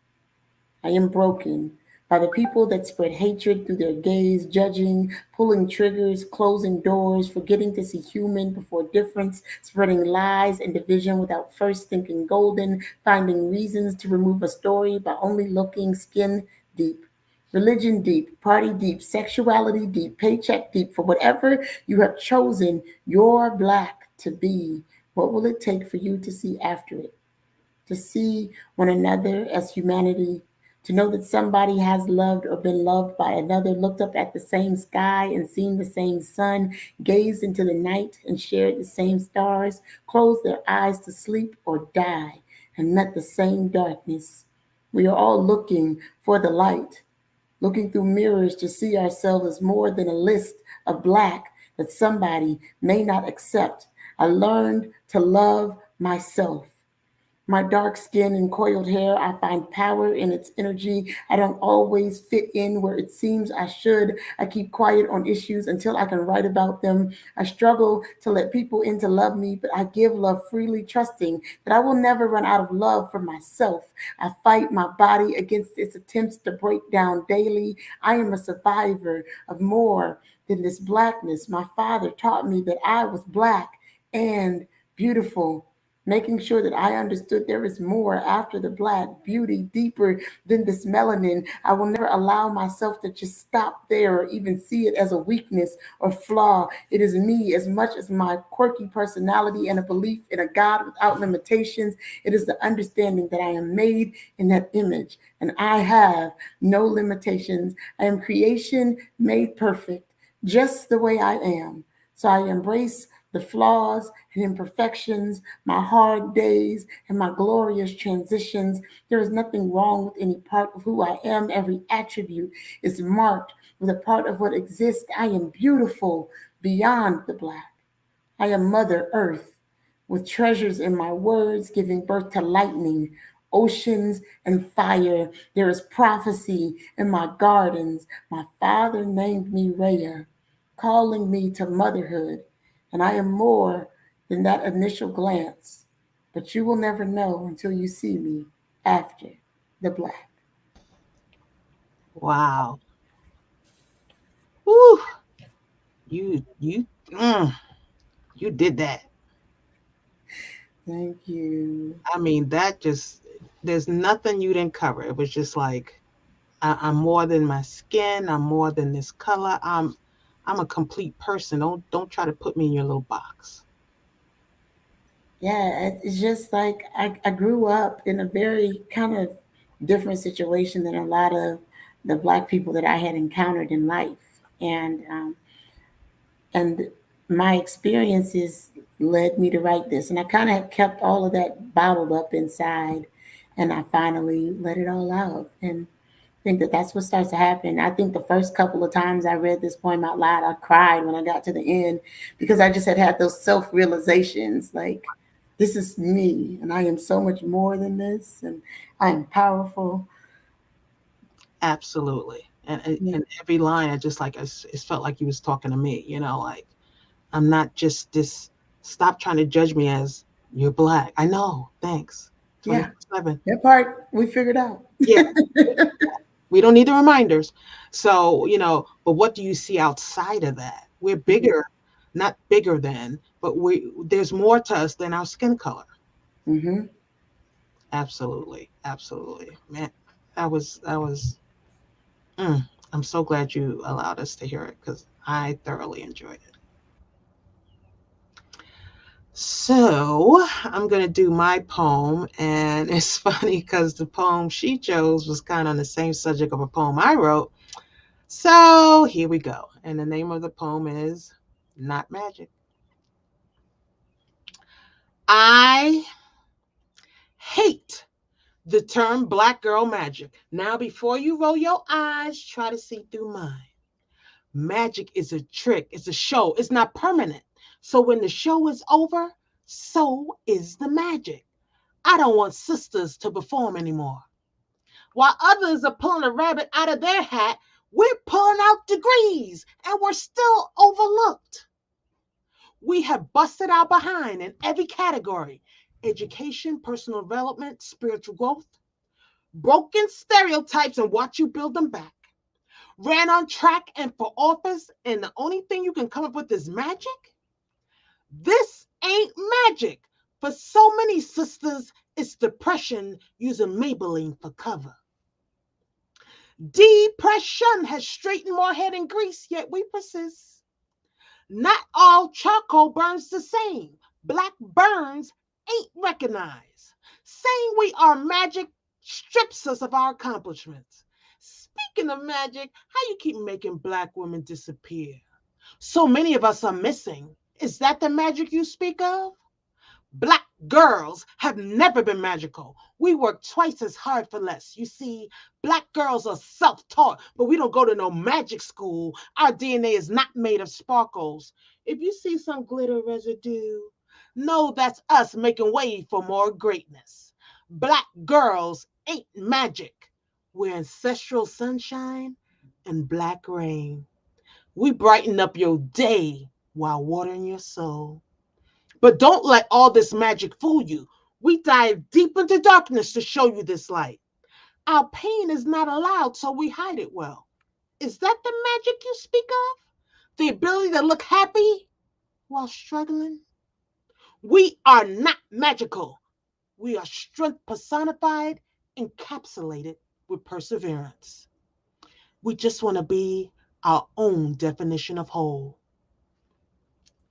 I am broken by the people that spread hatred through their gaze, judging, pulling triggers, closing doors, forgetting to see human before difference, spreading lies and division without first thinking golden, finding reasons to remove a story by only looking skin deep. Religion deep, party deep, sexuality deep, paycheck deep, for whatever you have chosen your black to be, what will it take for you to see after it? To see one another as humanity, to know that somebody has loved or been loved by another, looked up at the same sky and seen the same sun, gazed into the night and shared the same stars, closed their eyes to sleep or die and met the same darkness. We are all looking for the light, looking through mirrors to see ourselves as more than a list of black that somebody may not accept. I learned to love myself. My dark skin and coiled hair, I find power in its energy. I don't always fit in where it seems I should. I keep quiet on issues until I can write about them. I struggle to let people in to love me, but I give love freely, trusting that I will never run out of love for myself. I fight my body against its attempts to break down daily. I am a survivor of more than this blackness. My father taught me that I was black and beautiful, making sure that I understood there is more after the black beauty deeper than this melanin. I will never allow myself to just stop there or even see it as a weakness or flaw. It is me as much as my quirky personality and a belief in a God without limitations. It is the understanding that I am made in that image and I have no limitations. I am creation made perfect just the way I am. So I embrace the flaws and imperfections, my hard days and my glorious transitions. There is nothing wrong with any part of who I am. Every attribute is marked with a part of what exists. I am beautiful beyond the black. I am Mother Earth with treasures in my words, giving birth to lightning, oceans, and fire. There is prophecy in my gardens. My father named me Rhea, calling me to motherhood. And I am more than that initial glance. But you will never know until you see me after the black. Wow. Woo. You you did that. Thank you. I mean, that just there's nothing you didn't cover. It was just like I'm more than my skin. I'm more than this color. I'm a complete person. Don't try to put me in your little box. Yeah, it's just like I grew up in a very kind of different situation than a lot of the Black people that I had encountered in life, and my experiences led me to write this, and I kind of kept all of that bottled up inside, and I finally let it all out, and think that that's what starts to happen. I think the first couple of times I read this poem out loud, I cried when I got to the end because I just had those self realizations like, this is me, and I am so much more than this, and I am powerful. Absolutely. Yeah. And every line, I just like, it felt like he was talking to me, like, I'm not just this, stop trying to judge me as you're Black. I know, thanks. Yeah, 24/7. that part we figured out. Yeah. We don't need the reminders. So, but what do you see outside of that? We're bigger, not bigger than, but there's more to us than our skin color. Mm-hmm. Absolutely. Absolutely. Man, that was I'm so glad you allowed us to hear it because I thoroughly enjoyed it. So I'm going to do my poem. And it's funny because the poem she chose was kind of on the same subject of a poem I wrote. So here we go. And the name of the poem is Not Magic. I hate the term Black girl magic. Now, before you roll your eyes, try to see through mine. Magic is a trick, it's a show, it's not permanent. So when the show is over, so is the magic. I don't want sisters to perform anymore. While others are pulling a rabbit out of their hat, we're pulling out degrees and we're still overlooked. We have busted our behind in every category: education, personal development, spiritual growth, broken stereotypes and watch you build them back. Ran on track and for office, and the only thing you can come up with is magic? This ain't magic. For so many sisters, it's depression using Maybelline for cover. Depression has straightened more head and grease, yet we persist. Not all charcoal burns the same. Black burns ain't recognized. Saying we are magic strips us of our accomplishments. Speaking of magic, how you keep making Black women disappear? So many of us are missing. Is that the magic you speak of? Black girls have never been magical. We work twice as hard for less. You see, Black girls are self-taught, but we don't go to no magic school. Our DNA is not made of sparkles. If you see some glitter residue, know that's us making way for more greatness. Black girls ain't magic. We're ancestral sunshine and Black rain. We brighten up your day while watering your soul. But don't let all this magic fool you. We dive deep into darkness to show you this light. Our pain is not allowed, so we hide it well. Is that the magic you speak of? The ability to look happy while struggling? We are not magical. We are strength personified, encapsulated with perseverance. We just want to be our own definition of whole.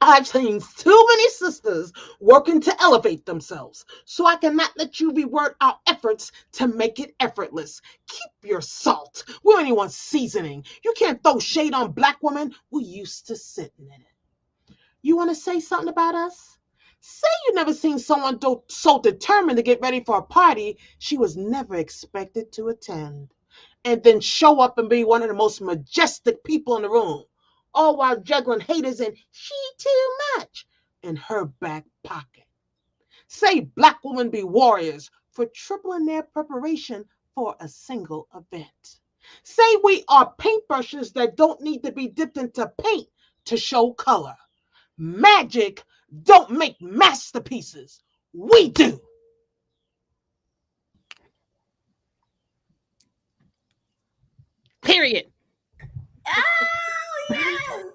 I've seen too many sisters working to elevate themselves, so I cannot let you reword our efforts to make it effortless. Keep your salt. We only want seasoning. You can't throw shade on Black women. We used to sitting in it. You want to say something about us? Say you never seen someone so determined to get ready for a party she was never expected to attend, and then show up and be one of the most majestic people in the room, all while juggling haters and she too much in her back pocket. Say Black women be warriors for tripling their preparation for a single event. Say we are paintbrushes that don't need to be dipped into paint to show color. Magic don't make masterpieces. We do. Period. Oh, yes.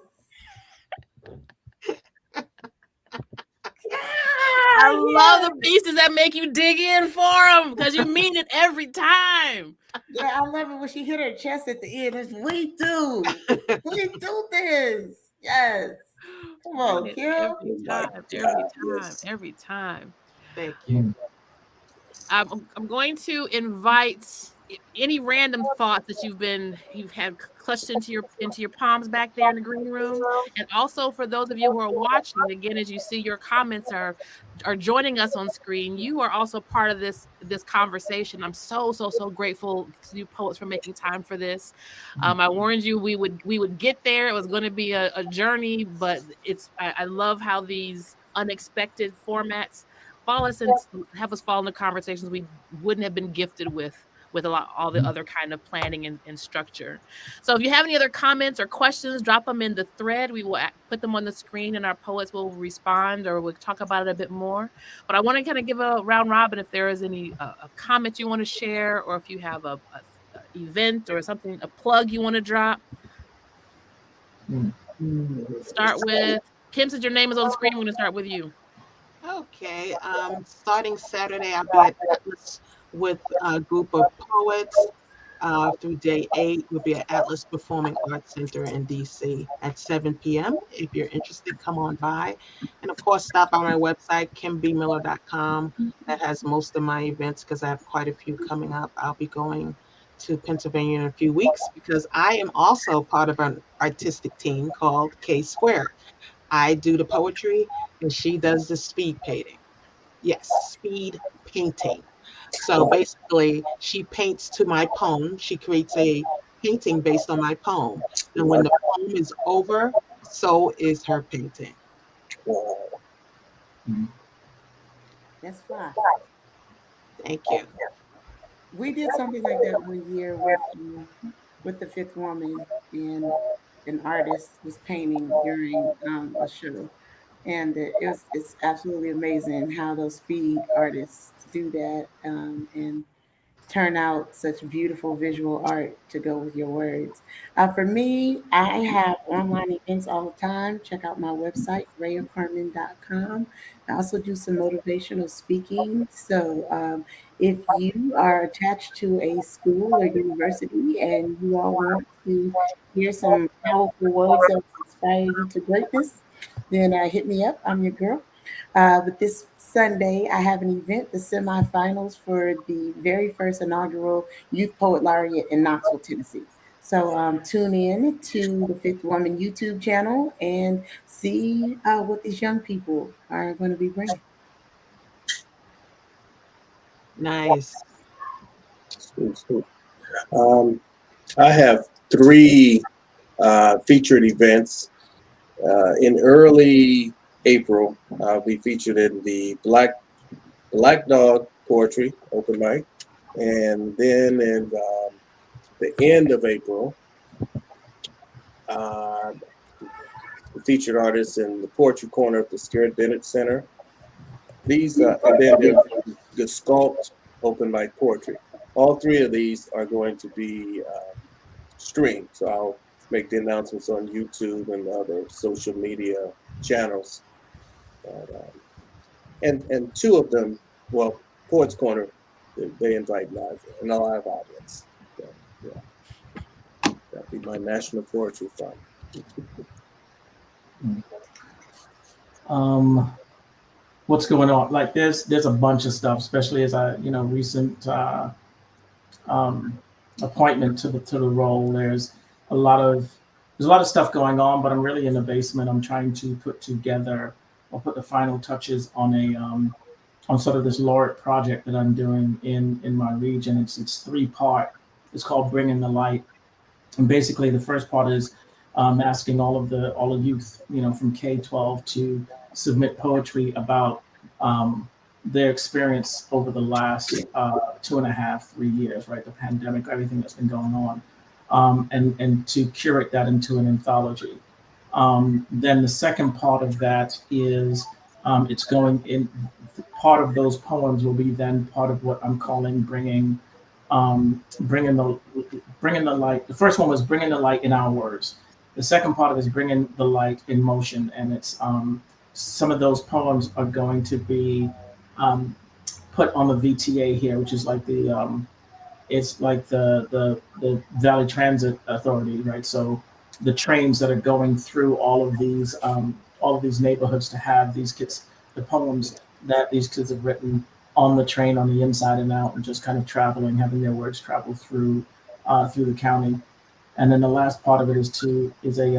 I love the pieces that make you dig in for them because you mean it every time. Yeah, I love it when she hit her chest at the end. It's, we do. We do this. Yes. Come on, Brilliant. Kim. Every Oh my time, every God, time, yes. every time. Thank you. I'm going to invite any random thoughts that you've had clutched into your palms back there in the green room, and also for those of you who are watching again, as you see your comments are joining us on screen, you are also part of this conversation. I'm so grateful to you poets for making time for this. I warned you we would get there. It was going to be a journey, but I love how these unexpected formats have us fall into conversations we wouldn't have been gifted with all the other kind of planning and structure. So if you have any other comments or questions, drop them in the thread. We will put them on the screen and our poets will respond or we'll talk about it a bit more. But I want to kind of give a round robin if there is any a comment you want to share, or if you have a event or something, a plug you want to drop. Start with Kim, since your name is on the screen, we're going to start with you. Okay. Starting Saturday, I'll be at Atlas with a group of poets. Through day 8, we'll be at Atlas Performing Arts Center in DC at 7 p.m. If you're interested, come on by. And of course, stop by my website, kimbmiller.com. That has most of my events because I have quite a few coming up. I'll be going to Pennsylvania in a few weeks because I am also part of an artistic team called K Square. I do the poetry and she does the speed painting. Yes, speed painting. So basically, she paints to my poem. She creates a painting based on my poem. And when the poem is over, so is her painting. That's fly. Thank you. We did something like that one year with the Fifth Woman, and an artist was painting during a show, and it's absolutely amazing how those speed artists do that, and turn out such beautiful visual art to go with your words. For me, I have online events all the time. Check out my website, rheacarmon.com. I also do some motivational speaking. So if you are attached to a school or university and you all want to hear some powerful words that will inspire you to greatness, then hit me up. I'm your girl. But this Sunday, I have an event, the semifinals for the very first inaugural Youth Poet Laureate in Knoxville, Tennessee. So tune in to the Fifth Woman YouTube channel and see what these young people are going to be bringing. Nice. I have 3 featured events. In early April, I'll be featured in the Black Dog Poetry Open Mic. And then in the end of April, the featured artists in the Poetry Corner at the Scared Bennett Center. These, and then there's the Sculpt Open Mic Poetry. All 3 of these are going to be streamed. So I'll make the announcements on YouTube and other social media channels. And 2 of them, well, Poets Corner, they invite a live audience. So, yeah, that'll be my National Poetry Fund. What's going on? Like there's a bunch of stuff, especially as recent appointment to the role. There's a lot of stuff going on, but I'm really in the basement. I'm trying to put together or put the final touches on on sort of this laureate project that I'm doing in my region. It's 3-part. It's called Bringing the Light, and basically the first part is asking all of youth, from K-12 to submit poetry about their experience over the last 2.5, 3 years, right? The pandemic, everything that's been going on, and to curate that into an anthology. Then the second part of that is it's going in. Part of those poems will be then part of what I'm calling bringing the light. The first one was bringing the light in our words. The second part of it is bringing the light in motion, and it's some of those poems are going to be put on the VTA here, which is like it's like the Valley Transit Authority, right? So the trains that are going through all of these neighborhoods to have these kids, the poems that these kids have written on the train on the inside and out, and just kind of traveling, having their words travel through the county. And then the last part of it is a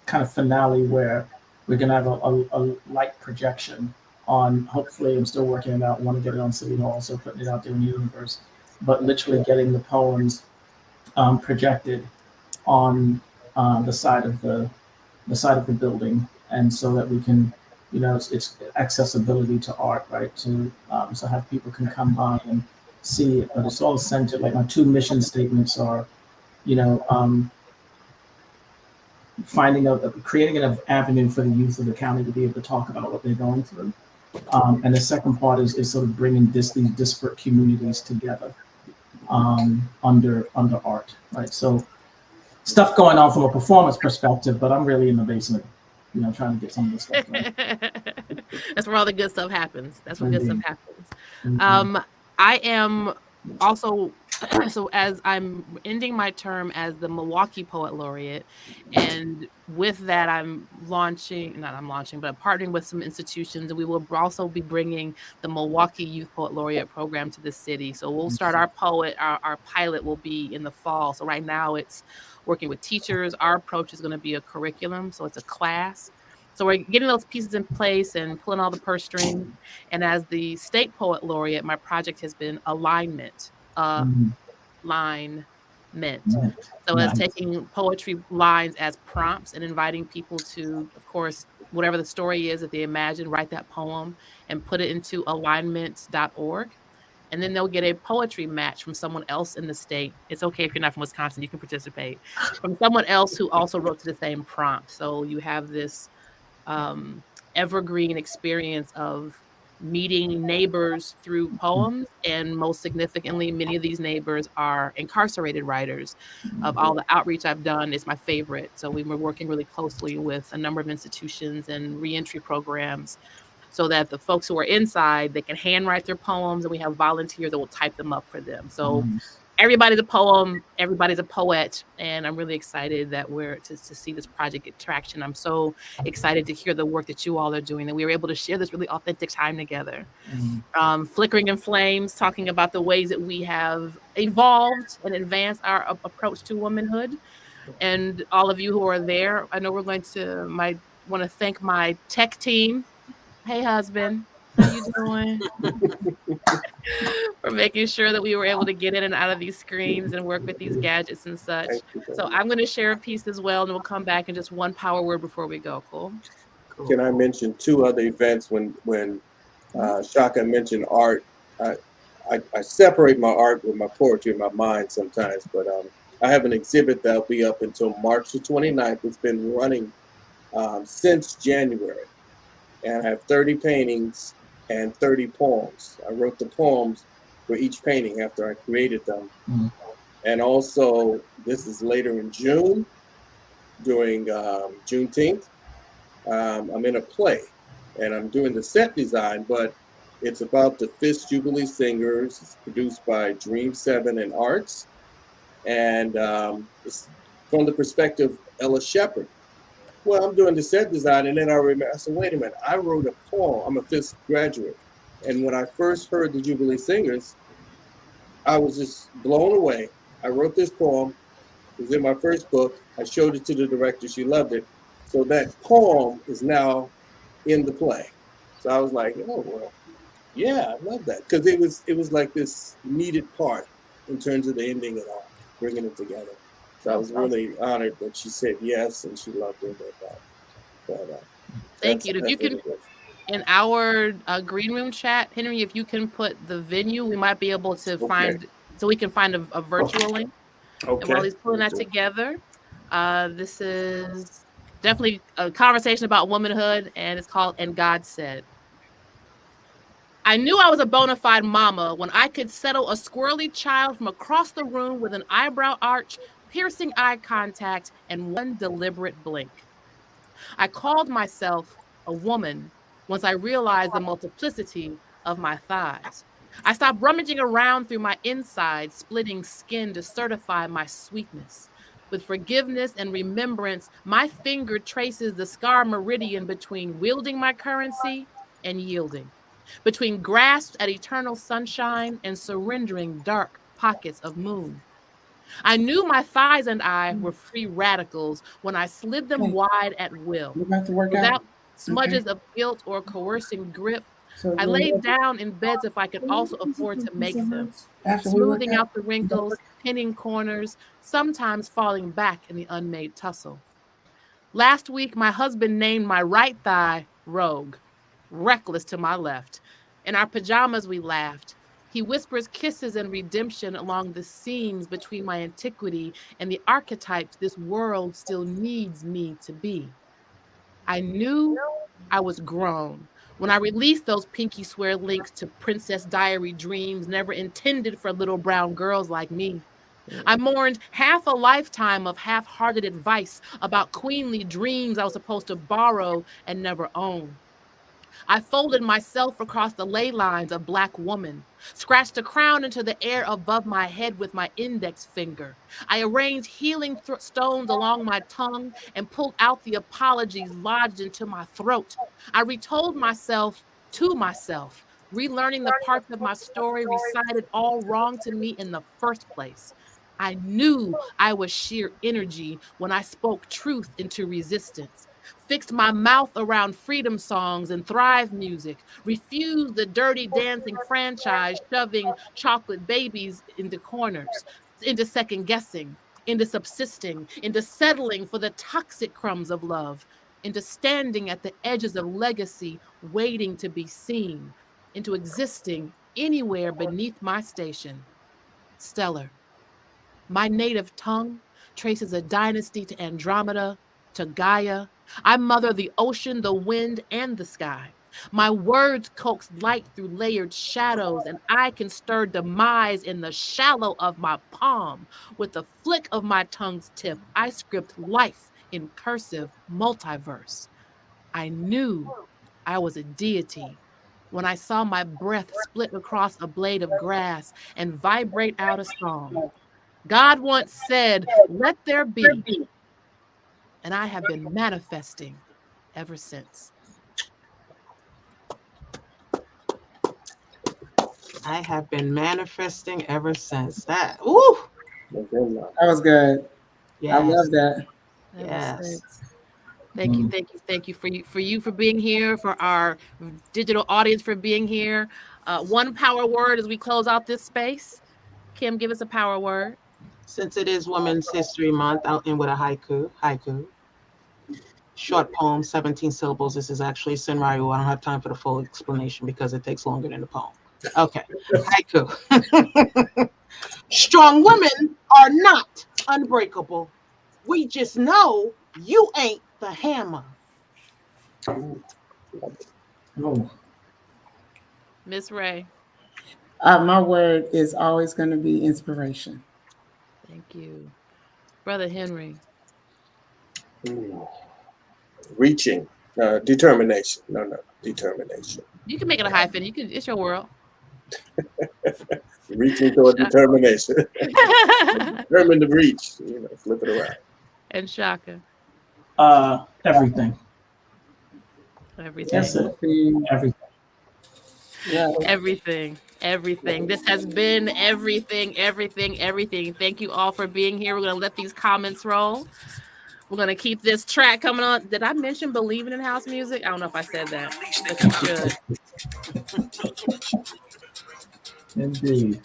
kind of finale where we're gonna have a light projection on. Hopefully, I'm still working it out. Want to get it on City Hall, so putting it out there in the universe. But literally getting the poems projected on the side of the building, and so that we can, it's accessibility to art, right? To so have people can come by and see it, but it's all centered. Like my two mission statements are, creating an avenue for the youth of the county to be able to talk about what they're going through. And the second part is sort of bringing these disparate communities together under art, right? So stuff going on from a performance perspective, but I'm really in the basement, trying to get some of this stuff done. That's where all the good stuff happens. That's where Indeed. good stuff happens. Indeed. I am also, so as I'm ending my term as the Milwaukee Poet Laureate, and with that I'm partnering with some institutions, and we will also be bringing the Milwaukee Youth Poet Laureate program to the city. So we'll start our pilot will be in the fall. So right now it's working with teachers. Our approach is going to be a curriculum, so it's a class. So we're getting those pieces in place and pulling all the purse strings. And as the state poet laureate, my project has been alignment. Alignment. So Nice. it's taking poetry lines as prompts and inviting people to, of course, whatever the story is that they imagine, write that poem and put it into alignment.org. And then they'll get a poetry match from someone else in the state. It's okay if you're not from Wisconsin, you can participate. From someone else who also wrote to the same prompt. So you have this evergreen experience of meeting neighbors through poems, and most significantly, many of these neighbors are incarcerated writers. Of all the outreach I've done, it's my favorite. So we were working really closely with a number of institutions and reentry programs, so that the folks who are inside, they can handwrite their poems, and we have volunteers that will type them up for them. So everybody's a poem, everybody's a poet, and I'm really excited that we're to see this project get traction. I'm so excited to hear the work that you all are doing, that we were able to share this really authentic time together. Flickering in Flames, talking about the ways that we have evolved and advanced our approach to womanhood. And all of you who are there, I know we're going to want to thank my tech team. Hey, husband, how you doing? For making sure that we were able to get in and out of these screens and work with these gadgets and such. So I'm going to share a piece as well, and we'll come back in just one power word before we go. Cool? Can I mention two other events when Tshaka mentioned art? I separate my art with my poetry in my mind sometimes, but I have an exhibit that'll be up until March the 29th. It's been running since January, and I have 30 paintings and 30 poems. I wrote the poems for each painting after I created them. And also, this is later in June, during Juneteenth. I'm in a play, and I'm doing the set design, but it's about the Fifth Jubilee Singers. It's produced by Dream 7 and Arts, and it's from the perspective of Ella Shepherd. Well, I'm doing the set design, and then I said, wait a minute, I wrote a poem. I'm a fifth graduate. And when I first heard the Jubilee Singers, I was just blown away. I wrote this poem. It was in my first book. I showed it to the director. She loved it. So that poem is now in the play. So I was like, oh, well, yeah, I love that. Because it was like this needed part in terms of the ending and all, bringing it together. So I was really honored that she said yes, and she loved it. Thank you. If you can, in our green room chat, Henry, if you can put the venue, we might be able to find, so we can find a virtual link. Okay. And while he's pulling that together, this is definitely a conversation about womanhood, and it's called And God Said. I knew I was a bona fide mama when I could settle a squirrely child from across the room with an eyebrow arch, piercing eye contact, and one deliberate blink. I called myself a woman once I realized the multiplicity of my thighs. I stopped rummaging around through my insides, splitting skin to certify my sweetness. With forgiveness and remembrance, my finger traces the scar meridian between wielding my currency and yielding, between grasp at eternal sunshine and surrendering dark pockets of moon. I knew my thighs and I were free radicals when I slid them wide at will, We're about to work out. without smudges of guilt or coercing grip. So I we'll laid work- down in beds if I could also afford to make them, after we work smoothing out the we're gonna wrinkles, work- pinning corners, sometimes falling back in the unmade tussle. Last week, my husband named my right thigh Rogue, reckless to my left. In our pajamas, we laughed. He whispers kisses and redemption along the seams between my antiquity and the archetypes this world still needs me to be. I knew I was grown when I released those pinky swear links to Princess Diary dreams never intended for little brown girls like me. I mourned half a lifetime of half-hearted advice about queenly dreams I was supposed to borrow and never own. I folded myself across the ley lines of Black woman, scratched a crown into the air above my head with my index finger. I arranged healing stones along my tongue and pulled out the apologies lodged into my throat. I retold myself to myself, relearning the parts of my story recited all wrong to me in the first place. I knew I was sheer energy when I spoke truth into resistance, fixed my mouth around freedom songs and thrive music, refused the dirty dancing franchise, shoving chocolate babies into corners, into second guessing, into subsisting, into settling for the toxic crumbs of love, into standing at the edges of legacy, waiting to be seen, into existing anywhere beneath my station. Stellar. My native tongue traces a dynasty to Andromeda, to Gaia. I mother the ocean, the wind, and the sky. My words coax light through layered shadows, and I can stir demise in the shallow of my palm. With the flick of my tongue's tip, I script life in cursive multiverse. I knew I was a deity when I saw my breath split across a blade of grass and vibrate out a song. God once said, "Let there be," and I have been manifesting ever since. I have been manifesting ever since. That, ooh, That was good. yes. I love that. Ever Yes. since. Thank you, thank you for being here, for our digital audience for being here. One power word as we close out this space. Kim, give us a power word. Since it is Women's History Month, I'll end with a haiku. Haiku. Short poem, 17 syllables. This is actually Senryu. I don't have time for the full explanation because it takes longer than the poem. Okay. Haiku. Strong women are not unbreakable. We just know you ain't the hammer. Oh. Miss Ray. My word is always going to be inspiration. Thank you. Brother Henry. Reaching. Determination. No, determination. You can make it a hyphen. It's your world. Reaching toward determination. Determined to reach. Flip it around. And Tshaka. Everything. Everything. That's it. Everything. Yeah. Everything. This has been everything. Thank you all for being here. We're going to let these comments roll. We're going to keep this track coming on. Did I mention believing in house music? I don't know if I said that, but you should. Indeed.